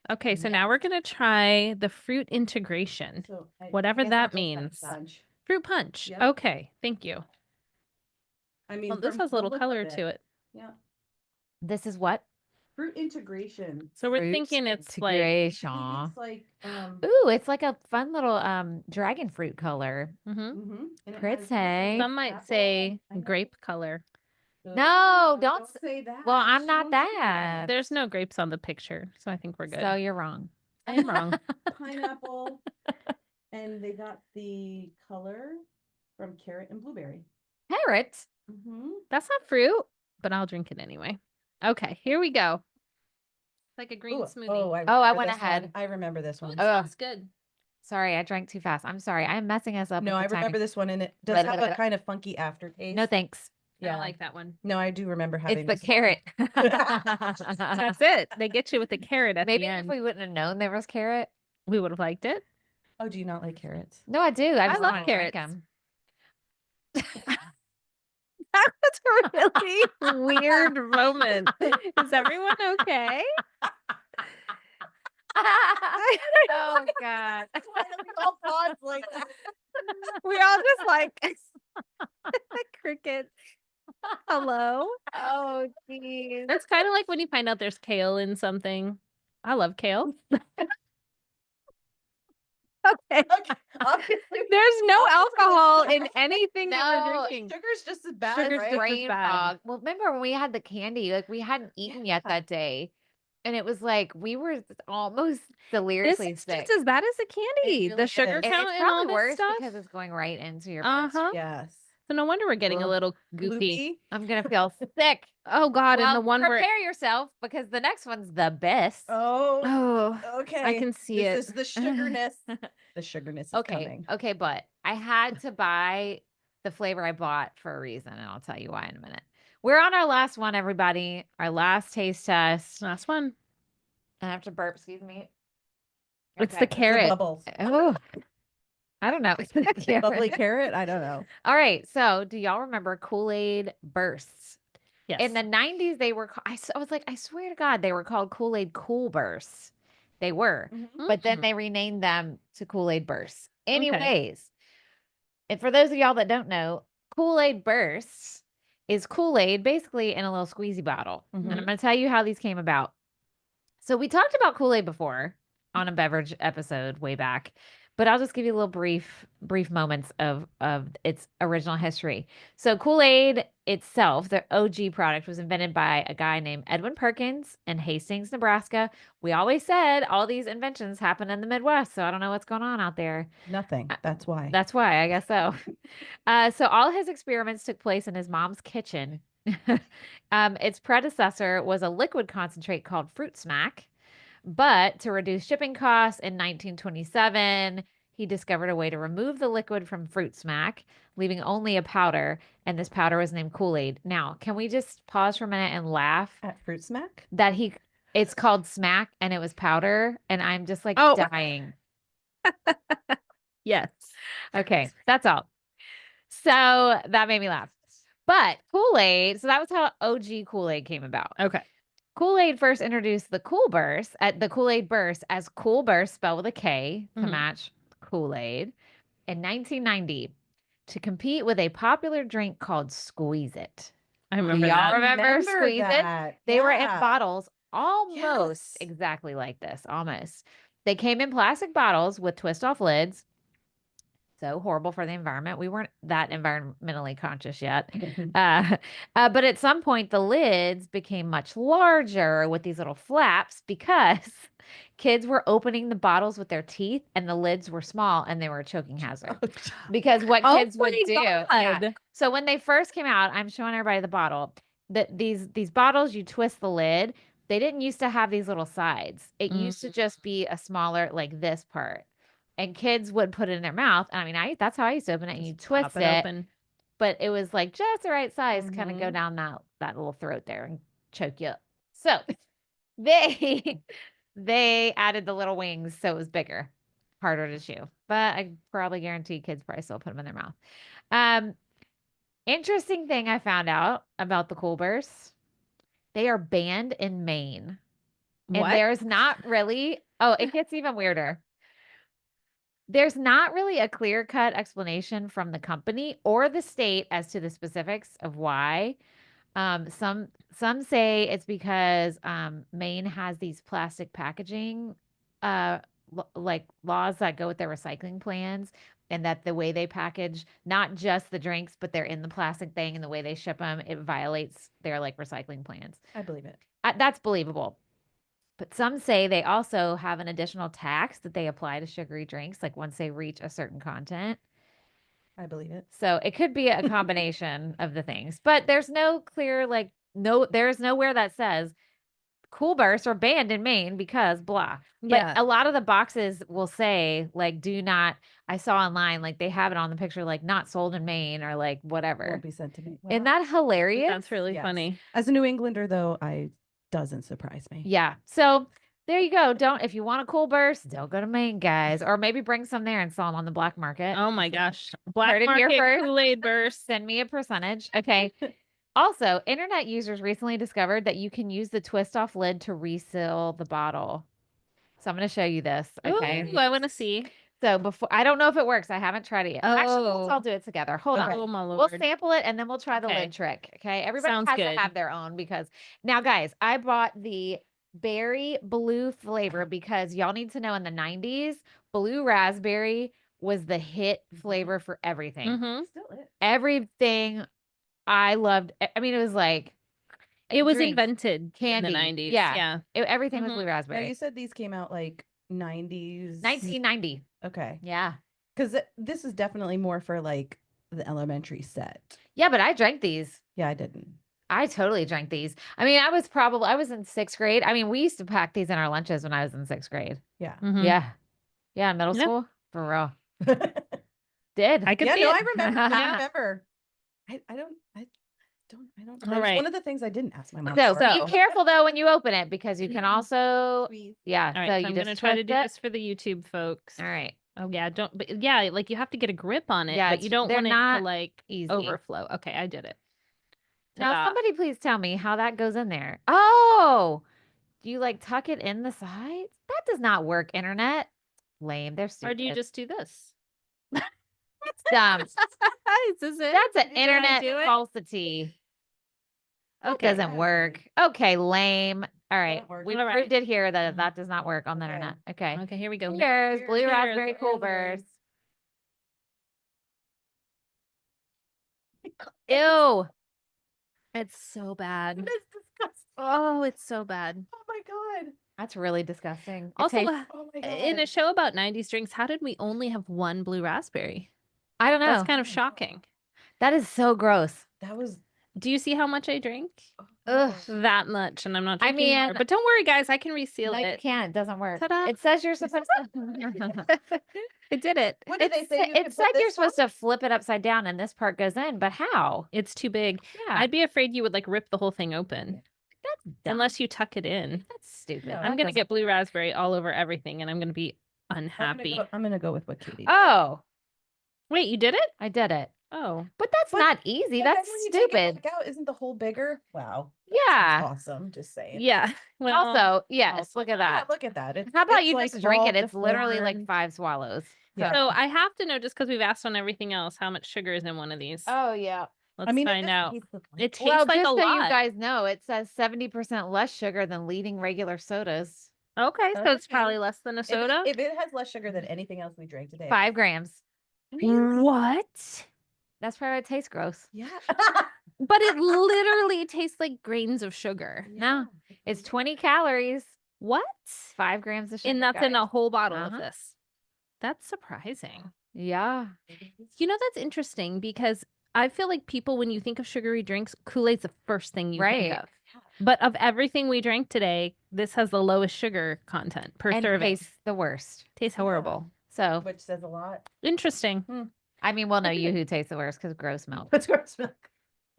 Okay, so now we're gonna try the fruit integration. So Whatever guess that I'll just means. sponge. Fruit punch. Yep. Okay, thank you. I mean, Well, this from has a the little look of color to it. Yeah. This is what? Fruit integration. So we're Fruit thinking it's like I integration. think it's like Ooh, it's like a fun little dragon fruit color. mhm. and it has Pretty. Some might apple. say I know. grape color. No, don't s- say that. Well, I'm She not won't say that. There's no grapes on the picture, so I think we're good. So you're wrong. I am wrong. Pineapple, and they got the color from carrot and blueberry. Carrot. That's not fruit, but I'll drink it anyway. Okay, here we go. It's like a green smoothie. I remember went this ahead. one. I remember this Ooh, one. it smells good. Sorry, I drank too fast. I'm sorry. I'm messing us up. No, with I the remember timing. this one, and it does Right, have right, a right. kind of funky aftertaste. No thanks. I Yeah, don't like that one. no, I do remember having It's the this one. carrot. That's it. They get you with the carrot at Maybe the if end. we wouldn't have known there was carrot. We would have liked it. Oh, do you not like carrots? No, I do. I just love don't drink carrots. 'em. That was a really weird moment. Is everyone okay? Oh God. We're all just like crickets. Hello. Oh geez. That's kind of like when you find out there's kale in something. I love kale. Okay. Obviously, There's no Obviously, alcohol it's in anything that we're No, drinking. sugar's just as bad, Sugar's right? just as Brain bad. fog. Well, remember when we had the candy? Like we hadn't eaten yet that day, and it was like we were almost This deliriously is sick. just as bad as the candy. really the sugar is. And count it's and all probably this worse stuff. because it's going right into your Uh-huh. bloodstream. Yes. So no wonder we're getting a Ugh. little goofy. I'm gonna feel sick. Oh God, Well, and the one where prepare yourself because the next one's the best. Oh, oh, okay. I can see it. This is the sugarness. The sugarness is coming. Okay, but I had to buy the flavor I bought for a reason, and I'll tell you why in a minute. We're on our last one, everybody. Our last taste test. Last one. I have to burp. Excuse me. It's Okay. the carrot. bubbles. Oh, I don't know. Carrot. Bubbly carrot? I don't know. All right. So, do y'all remember Kool-Aid bursts? Yes. In the 90s, they were, I was like, I swear to God, they were called Kool-Aid Cool Bursts. They were, but then they renamed them to Kool-Aid Bursts. Anyways, and for those of y'all that don't know, Kool-Aid Bursts is Kool-Aid basically in a little squeezy bottle. And I'm going to tell you how these came about. So we talked about Kool-Aid before on a beverage episode way back, but I'll just give you a little brief moments of its original history. So Kool-Aid itself, the OG product, was invented by a guy named Edwin Perkins in Hastings, Nebraska. We always said all these inventions happen in the Midwest, so I don't know what's going on out there. Nothing. That's why. That's why, I guess so. So all his experiments took place in his mom's kitchen. Its predecessor was a liquid concentrate called Fruit Smack. But to reduce shipping costs in 1927, he discovered a way to remove the liquid from Fruit Smack, leaving only a powder. And this powder was named Kool-Aid. Now, can we just pause for a minute and laugh At Fruit Smack? that it's called Smack and it was powder? And I'm just like Oh. dying. Yes. Okay, that's all. So that made me laugh. But Kool-Aid, so that was how OG Kool-Aid came about. Okay. Kool-Aid first introduced the Kool-Aid Burst as Cool Burst spelled with a K to match Kool-Aid in 1990 to compete with a popular drink called Squeeze It. I remember Y'all that. remember Squeeze that. It? They were in Yeah. bottles almost Yes. exactly like this, almost. They came in plastic bottles with twist-off lids. So horrible for the environment. We weren't that environmentally conscious yet. But at some point, the lids became much larger with these little flaps because kids were opening the bottles with their teeth and the lids were small and they were a choking hazard. Because what kids would do. Yeah. So when they first came out, I'm showing everybody the bottle. These bottles, you twist the lid. They didn't used to have these little sides. It used to just be a smaller, like this part. And kids would put it in their mouth. And I mean, that's how I used to open it. And you twist it open. But it was like just the right size, kind of go down that little throat there and choke you up. So they added the little wings so it was bigger, harder to chew. But I probably guarantee kids probably still put them in their mouth. Interesting thing I found out about the Cool Bursts. They are banned in Maine. What? And there's not really, it gets even weirder. There's not really a clear-cut explanation from the company or the state as to the specifics of why. Some say it's because Maine has these plastic packaging like laws that go with their recycling plans, and that the way they package not just the drinks, but they're in the plastic thing, and the way they ship them, it violates their like recycling plans. I believe it. That's believable. But some say they also have an additional tax that they apply to sugary drinks, like once they reach a certain content. I believe it. So it could be a combination of the things. But there's no clear, there's nowhere that says Cool Bursts are banned in Maine because blah. Yeah. But a lot of the boxes will say, like, do not, I saw online, like, they have it on the picture, like, not sold in Maine or like whatever. Won't be sent to me. Isn't that hilarious? That's really funny. As a New Englander, though, doesn't surprise me. Yeah. So there you go. If you want a Cool Burst, don't go to Maine, guys. Or maybe bring some there and sell them on the black market. Oh my gosh. Black Heard it here market first. Kool-Aid Burst. Send me a percentage. Okay. Also, internet users recently discovered that you can use the twist off lid to reseal the bottle. So I'm going to show you this. Okay. Ooh, I want to see. So I don't know if it works. I haven't tried it yet. Actually, let's Oh. all do it together. Hold on. Oh my We'll lord. sample it and then we'll try the Okay. lid trick. Okay. Everybody Sounds has good. to have their own because now, guys, I bought the berry blue flavor because y'all need to know in the 90s, blue raspberry was the hit flavor for everything. Mm-hmm. Still it. Everything I loved. I mean, it was like It was drinks, invented candy. in the 90s. Yeah. Yeah. Everything was Mhm. blue Now, raspberry. you said these came out like 90s. 1990. Okay. Yeah. Because this is definitely more for like the elementary set. Yeah, but I drank these. Yeah, I didn't. I totally drank these. I mean, I was in 6th grade. I mean, we used to pack these in our lunches when I was in 6th grade. Yeah. Mhm. Yeah. Yeah, in middle Yeah. school. For real. yeah, Did. I could see no, it. I remember. I Yeah. remember. I don't. That All was right. one of the things I didn't ask my mom. So, for. be careful though when you open it because you can also, yeah. All right, so so you I'm just gonna try to twist do it. this for the YouTube folks. All right. Oh yeah, but yeah, like you have to get a grip on it, Yeah, but you don't they're want it to not like easy. overflow. Okay, I did it. Now, Ta-da. somebody please tell me how that goes in there. Oh, do you like tuck it in the sides? That does not work, internet. Lame. They're Or stupid. do you just do this? That's dumb. Is this it? That's an Did I internet do it? falsity. That Okay. doesn't work. Okay, lame. All right. work. We All right. proved it here that that does not work on the Okay. internet. Okay. Okay, here we go. Cheers. Blue Cheers. raspberry cool burst. Ew. It's so bad. It's disgusting. Oh, it's so bad. Oh my god. That's really disgusting. It Also, tastes- Oh my god. in a show about 90s drinks, how did we only have one blue raspberry? I don't know. That's kind of shocking. That is so gross. that was. Do you see how much I drink? Ugh. That much, and I'm not I drinking more. mean- But don't worry, guys, I can reseal No, you it. can't. It doesn't work. Ta-da. It says you're supposed to. I did it. What did they say? You It could said put you're this one? supposed to flip it upside down and this part goes in, but how? It's too big. Yeah. I'd be afraid you would like rip the whole thing open That's dumb. unless you tuck it in. That's stupid. No, I'm That gonna doesn't- get blue raspberry all over everything, and I'm gonna be unhappy. I'm gonna go with what Katie. did. Oh, Wait, you did it? I did it. Oh, But that's But- not easy. But That's then when you take it stupid. back out, isn't the hole bigger? Wow. Yeah. That's awesome. Just saying. yeah. Well, Also, yes, look at Yeah, that. look at that. It's, How about it's you like just drink raw it? It's literally like deformed. 5 swallows. Yeah. so I have to know, just because we've asked on everything else, how much sugar is in one of these. Oh, yeah. Let's I mean, find out. It It tastes Well, like just a so lot. you guys know, it says 70% less sugar than leading regular sodas. Okay, so it's Okay. probably less than a soda. If it has less sugar than anything else we drank today. 5 grams. What? That's probably why it tastes gross. Yeah. But it literally tastes like grains of sugar. No, It's 20 calories, What? 5 grams of sugar. And that's in a guys. whole bottle of Uh-huh. this. That's surprising. Yeah. You know, that's interesting because I feel like people, when you think of sugary drinks, Kool-Aid's the first thing you think Right. of. But of everything we drank today, this has the lowest sugar content per And serving. tastes the worst. Tastes horrible. So, Which says a lot. Interesting. I mean, well, no, Yoohoo tastes the worst because gross milk. What's gross milk?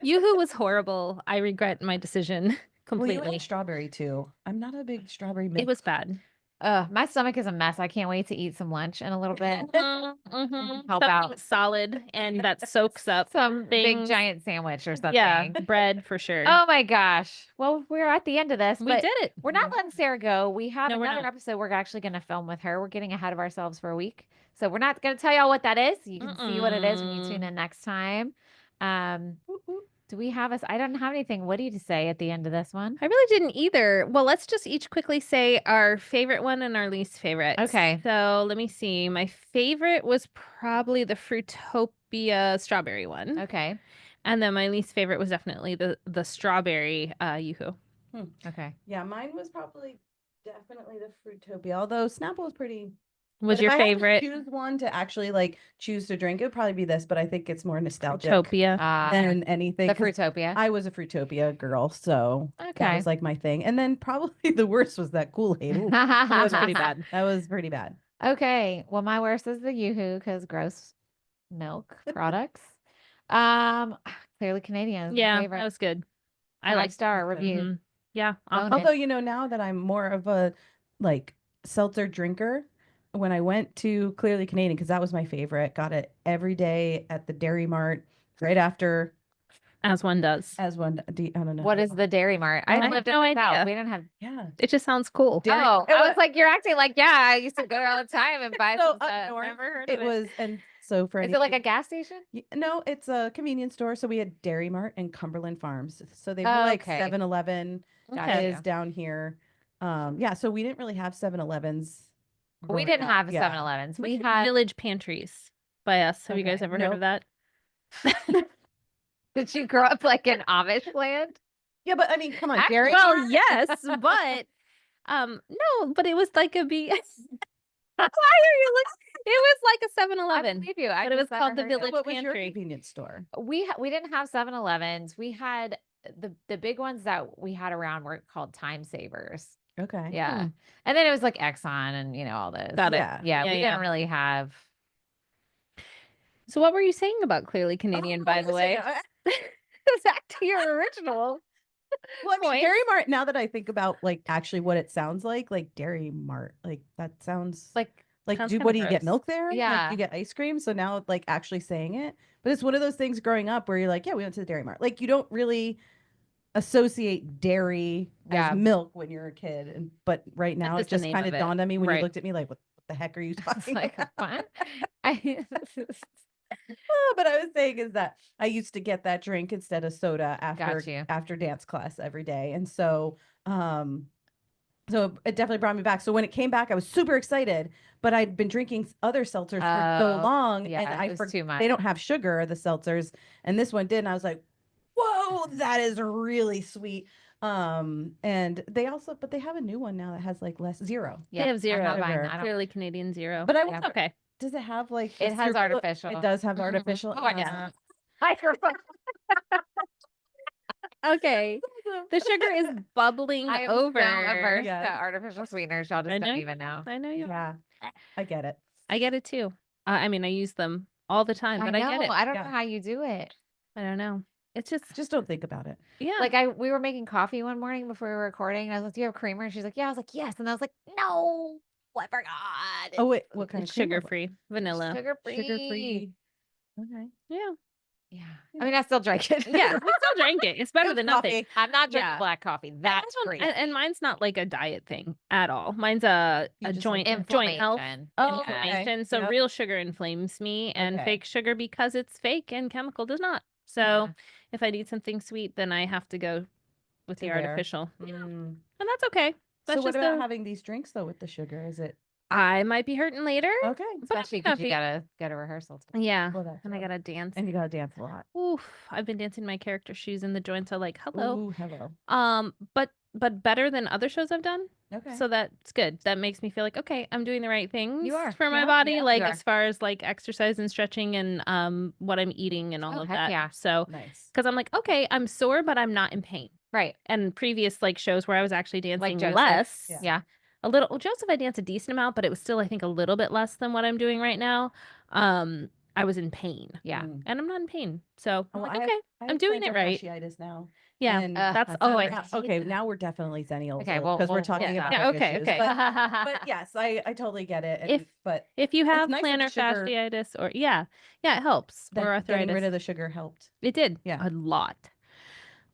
Yoohoo was horrible. I regret my decision Well, you completely. had strawberry too. I'm not a big strawberry milk. It was bad. My stomach is a mess. I can't wait to eat some lunch in a little bit. Mhm. Help Something out. solid and that soaks up. Some big Things. giant sandwich or something. Yeah, bread for sure. Oh my gosh. Well, we're at the end of this. we but did it. We're not letting Sarah go. We have No, we're another not. episode we're actually going to film with her. We're getting ahead of ourselves for a week. So we're not going to tell y'all what that is. You can see what it is when you tune in next time. Do we have I don't have anything. What do you say at the end of this one? I really didn't either. Well, let's just each quickly say our favorite one and our least favorite. Okay. So let me see. My favorite was probably the Fruitopia strawberry one. Okay. And then my least favorite was definitely the strawberry Yoohoo. Okay. Yeah, mine was probably definitely the Fruitopia. Although Snapple was pretty. Was but your if I had to favorite choose one to actually like choose to drink, it would probably be this. But I think it's more nostalgic Fruitopia? than anything. The 'cause Fruitopia. I was a Fruitopia girl, so that Okay. was like my thing. And then probably the worst was that Kool-Aid. Ooh, That was pretty bad. that was pretty bad. Okay. Well, my worst is the Yoohoo because gross milk products. Clearly Canadian is my Yeah, favorite. that was good. I 5 like. star review. Mhm. Yeah. Own it. Although, now that I'm more of a like seltzer drinker, when I went to Clearly Canadian, because that was my favorite, got it every day at the Dairy Mart right after As one does. as one. I don't know. What is the Dairy Mart? I I have lived in no the South. idea. We didn't have. Yeah. It just sounds cool. Dairy- Oh, it I was was- like, you're acting like, yeah, I used to go there all the time and buy So some up stuff. north, Never heard It of was, and so for Is it like a gas station? No, it's a convenience store. So we had Dairy Mart and Cumberland Farms. So they were Oh, like okay. 7-Eleven Gotcha. is down here. Yeah, so we didn't really have 7-Elevens. We growing didn't up. have Yeah. 7-Elevens. We We had had. village pantries by us. Have you guys Okay, ever heard of nope. that? Did you grow up like in Amish land? Yeah, but I mean, come on, Actually- Dairy Well, Mart. yes, but no, but it was like a B. Why are you was like a I 7-Eleven, believe you. but it was called the never heard Village What was your Pantry. convenience store? We didn't have 7-Elevens. We had the big ones that we had around were called Time Savers. Okay. Yeah. And then it was like Exxon and all this. Got it. Yeah. Yeah, we Yeah. didn't really have. So what were you saying about Clearly Canadian, by the way? Back to your original. Well, I mean, Points. Dairy Mart, now that I think about like actually what it sounds like Dairy Mart, like that sounds Like, Sounds what do you kinda get gross. milk there? Like Yeah. you get ice cream. So now like actually saying it, but it's one of those things growing up where you're like, yeah, we went to the Dairy Mart. Like you don't really associate dairy Yeah. as milk when you're a kid. And but right now just it the just name kind of of it. dawned on me when Right. you looked at me like, what the heck are you it's talking like, about? what? But I was saying is that I used to get that drink instead of soda Got you. after dance class every day. And so so it definitely brought me back. So when it came back, I was super excited, but I'd been drinking other seltzers for so Oh, long yeah, and I it was forgot too much. they don't have sugar, the seltzers, and this one did. And I was like, whoa, that is really sweet. And they also, but they have a new one now that has like less zero. They have I'm zero. not buying Sugar. that. I don't. Clearly Canadian zero. But I Yeah. wonder, Okay. does it have like It the has super- artificial. It does have Mhm. artificial. Oh, I Yeah. know. Microphone. Okay. The sugar is bubbling I am over. so averse Yes. to artificial sweeteners. Y'all I just know don't you even know. I know you. Yeah, I get it. I get it too. I mean, I use them all the time, but I get it. I don't Yeah. know how you do it. I don't know. It's just Just don't think about it. yeah. Like we were making coffee one morning before we were recording, and I was like, "Do you have creamer?" And she's like, "Yeah." I was like, "Yes," and I was like, "No, I forgot." Oh wait, what kind it's of creamer? sugar free, vanilla. Sugar free. Sugar free. Okay. Yeah. Yeah. I mean, I still drink it. Yeah. We still drink it. It's better Good than nothing. coffee. I'm not drinking Yeah. black coffee. That's great. And mine's not like a diet thing at all. Mine's a You just joint like joint health Inflammation. Oh, okay. inflammation. So Yep. real sugar inflames me, and Okay. fake sugar, because it's fake and chemical, does not. So Yeah. if I need something sweet, then I have to go with To the there. artificial, Mm. and that's okay. That's So what just about having these drinks though with the sugar? Is it I might be hurting later. okay? but I'm Especially because you happy. gotta rehearsal. Too. Yeah. Well, that's And I true. gotta dance. And you gotta dance a lot. Oof. I've been dancing my character shoes in the joint, so like hello. Ooh, hello. But better than other shows I've done. Okay. So that's good. That makes me feel like, okay, I'm doing the right things are. for my Yeah, body, yeah, like you are. as far as like exercise and stretching and what I'm eating and all Oh, of heck that. yeah. So Nice. because I'm like, okay, I'm sore, but I'm not in pain. Right. And previous like shows where I was actually dancing Joseph. less. Yeah. Yeah. A little. Well, Joseph, I danced a decent amount, but it was still, I think, a little bit less than what I'm doing right now. I was in pain. Yeah. Mm. And I'm not in pain. So I'm Oh, like, I have- okay, I I'm have doing it plantar right. fasciitis now. Yeah. And That's that's oh, I now- hate okay. that. Now we're definitely Xennials. Okay, because we're we'll talking get about that. big Okay, issues. okay. But yes, I totally get it. And, but If you have nice that the plantar sugar- fasciitis or yeah, it helps. that Or getting rid arthritis. of the sugar helped. It did. Yeah. A lot.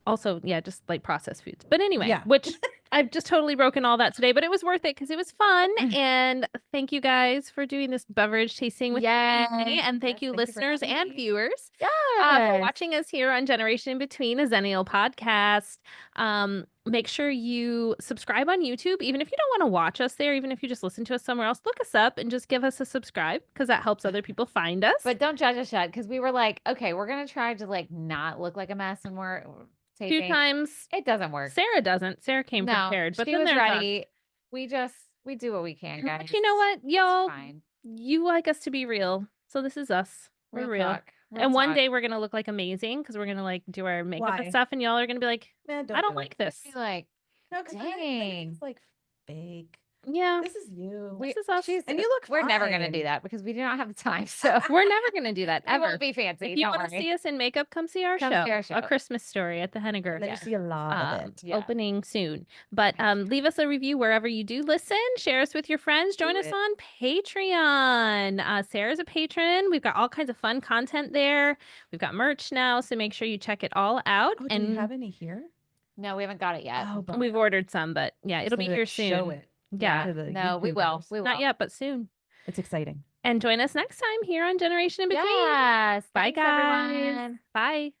Also, yeah, just like processed foods. But anyway, Yeah. which I've just totally broken all that today, but it was worth it because it was fun. And thank you guys for doing this beverage tasting with me. Yes. And thank Yes, you, thank you for listeners having and me. viewers, for Yes. watching us here on Generation in Between, a Xennial podcast. Make sure you subscribe on YouTube. Even if you don't want to watch us there, even if you just listen to us somewhere else, look us up and just give us a subscribe because that helps other people find us. But don't judge us yet, because we were like, okay, we're gonna try to like not look like a mess when we're Few taping. times It doesn't work. Sarah doesn't. Sarah came No, prepared, but she then was there's us. ready. We do what we can, guys. But you know what, It's y'all? fine. You like us to be real, so this is us. We're real. Talk. Real And one talk. day we're gonna look like amazing because we're gonna like do our makeup Why? and stuff, and y'all are gonna be like, Man, I don't do like it. this. Be like, No, 'cause I think dang. it's like fake. Yeah, This is you. this is us. And you look We're never gonna fine. do that because we do not have the time. So We're never gonna do that we ever. won't be fancy. If you Don't want to worry. see us in makeup, come see our Come show, see our show. A Christmas Story at the Henniger. And then you see a lot of it. Yeah. Opening soon. But leave us a review wherever you do listen. Share us with your friends. Join Do us it. on Patreon. Sarah's a patron. We've got all kinds of fun content there. We've got merch now, so make sure you check it all out. Oh, do and you have any here? No, we haven't got it yet. Oh, but we've ordered some, but yeah, it'll be so that here soon. Show it. Yeah. to the No, we will. YouTubers. We will. Not yet, but soon. It's exciting. And join us next time here on Generation in Between. Yes. Bye, Thanks, guys. everyone. Bye.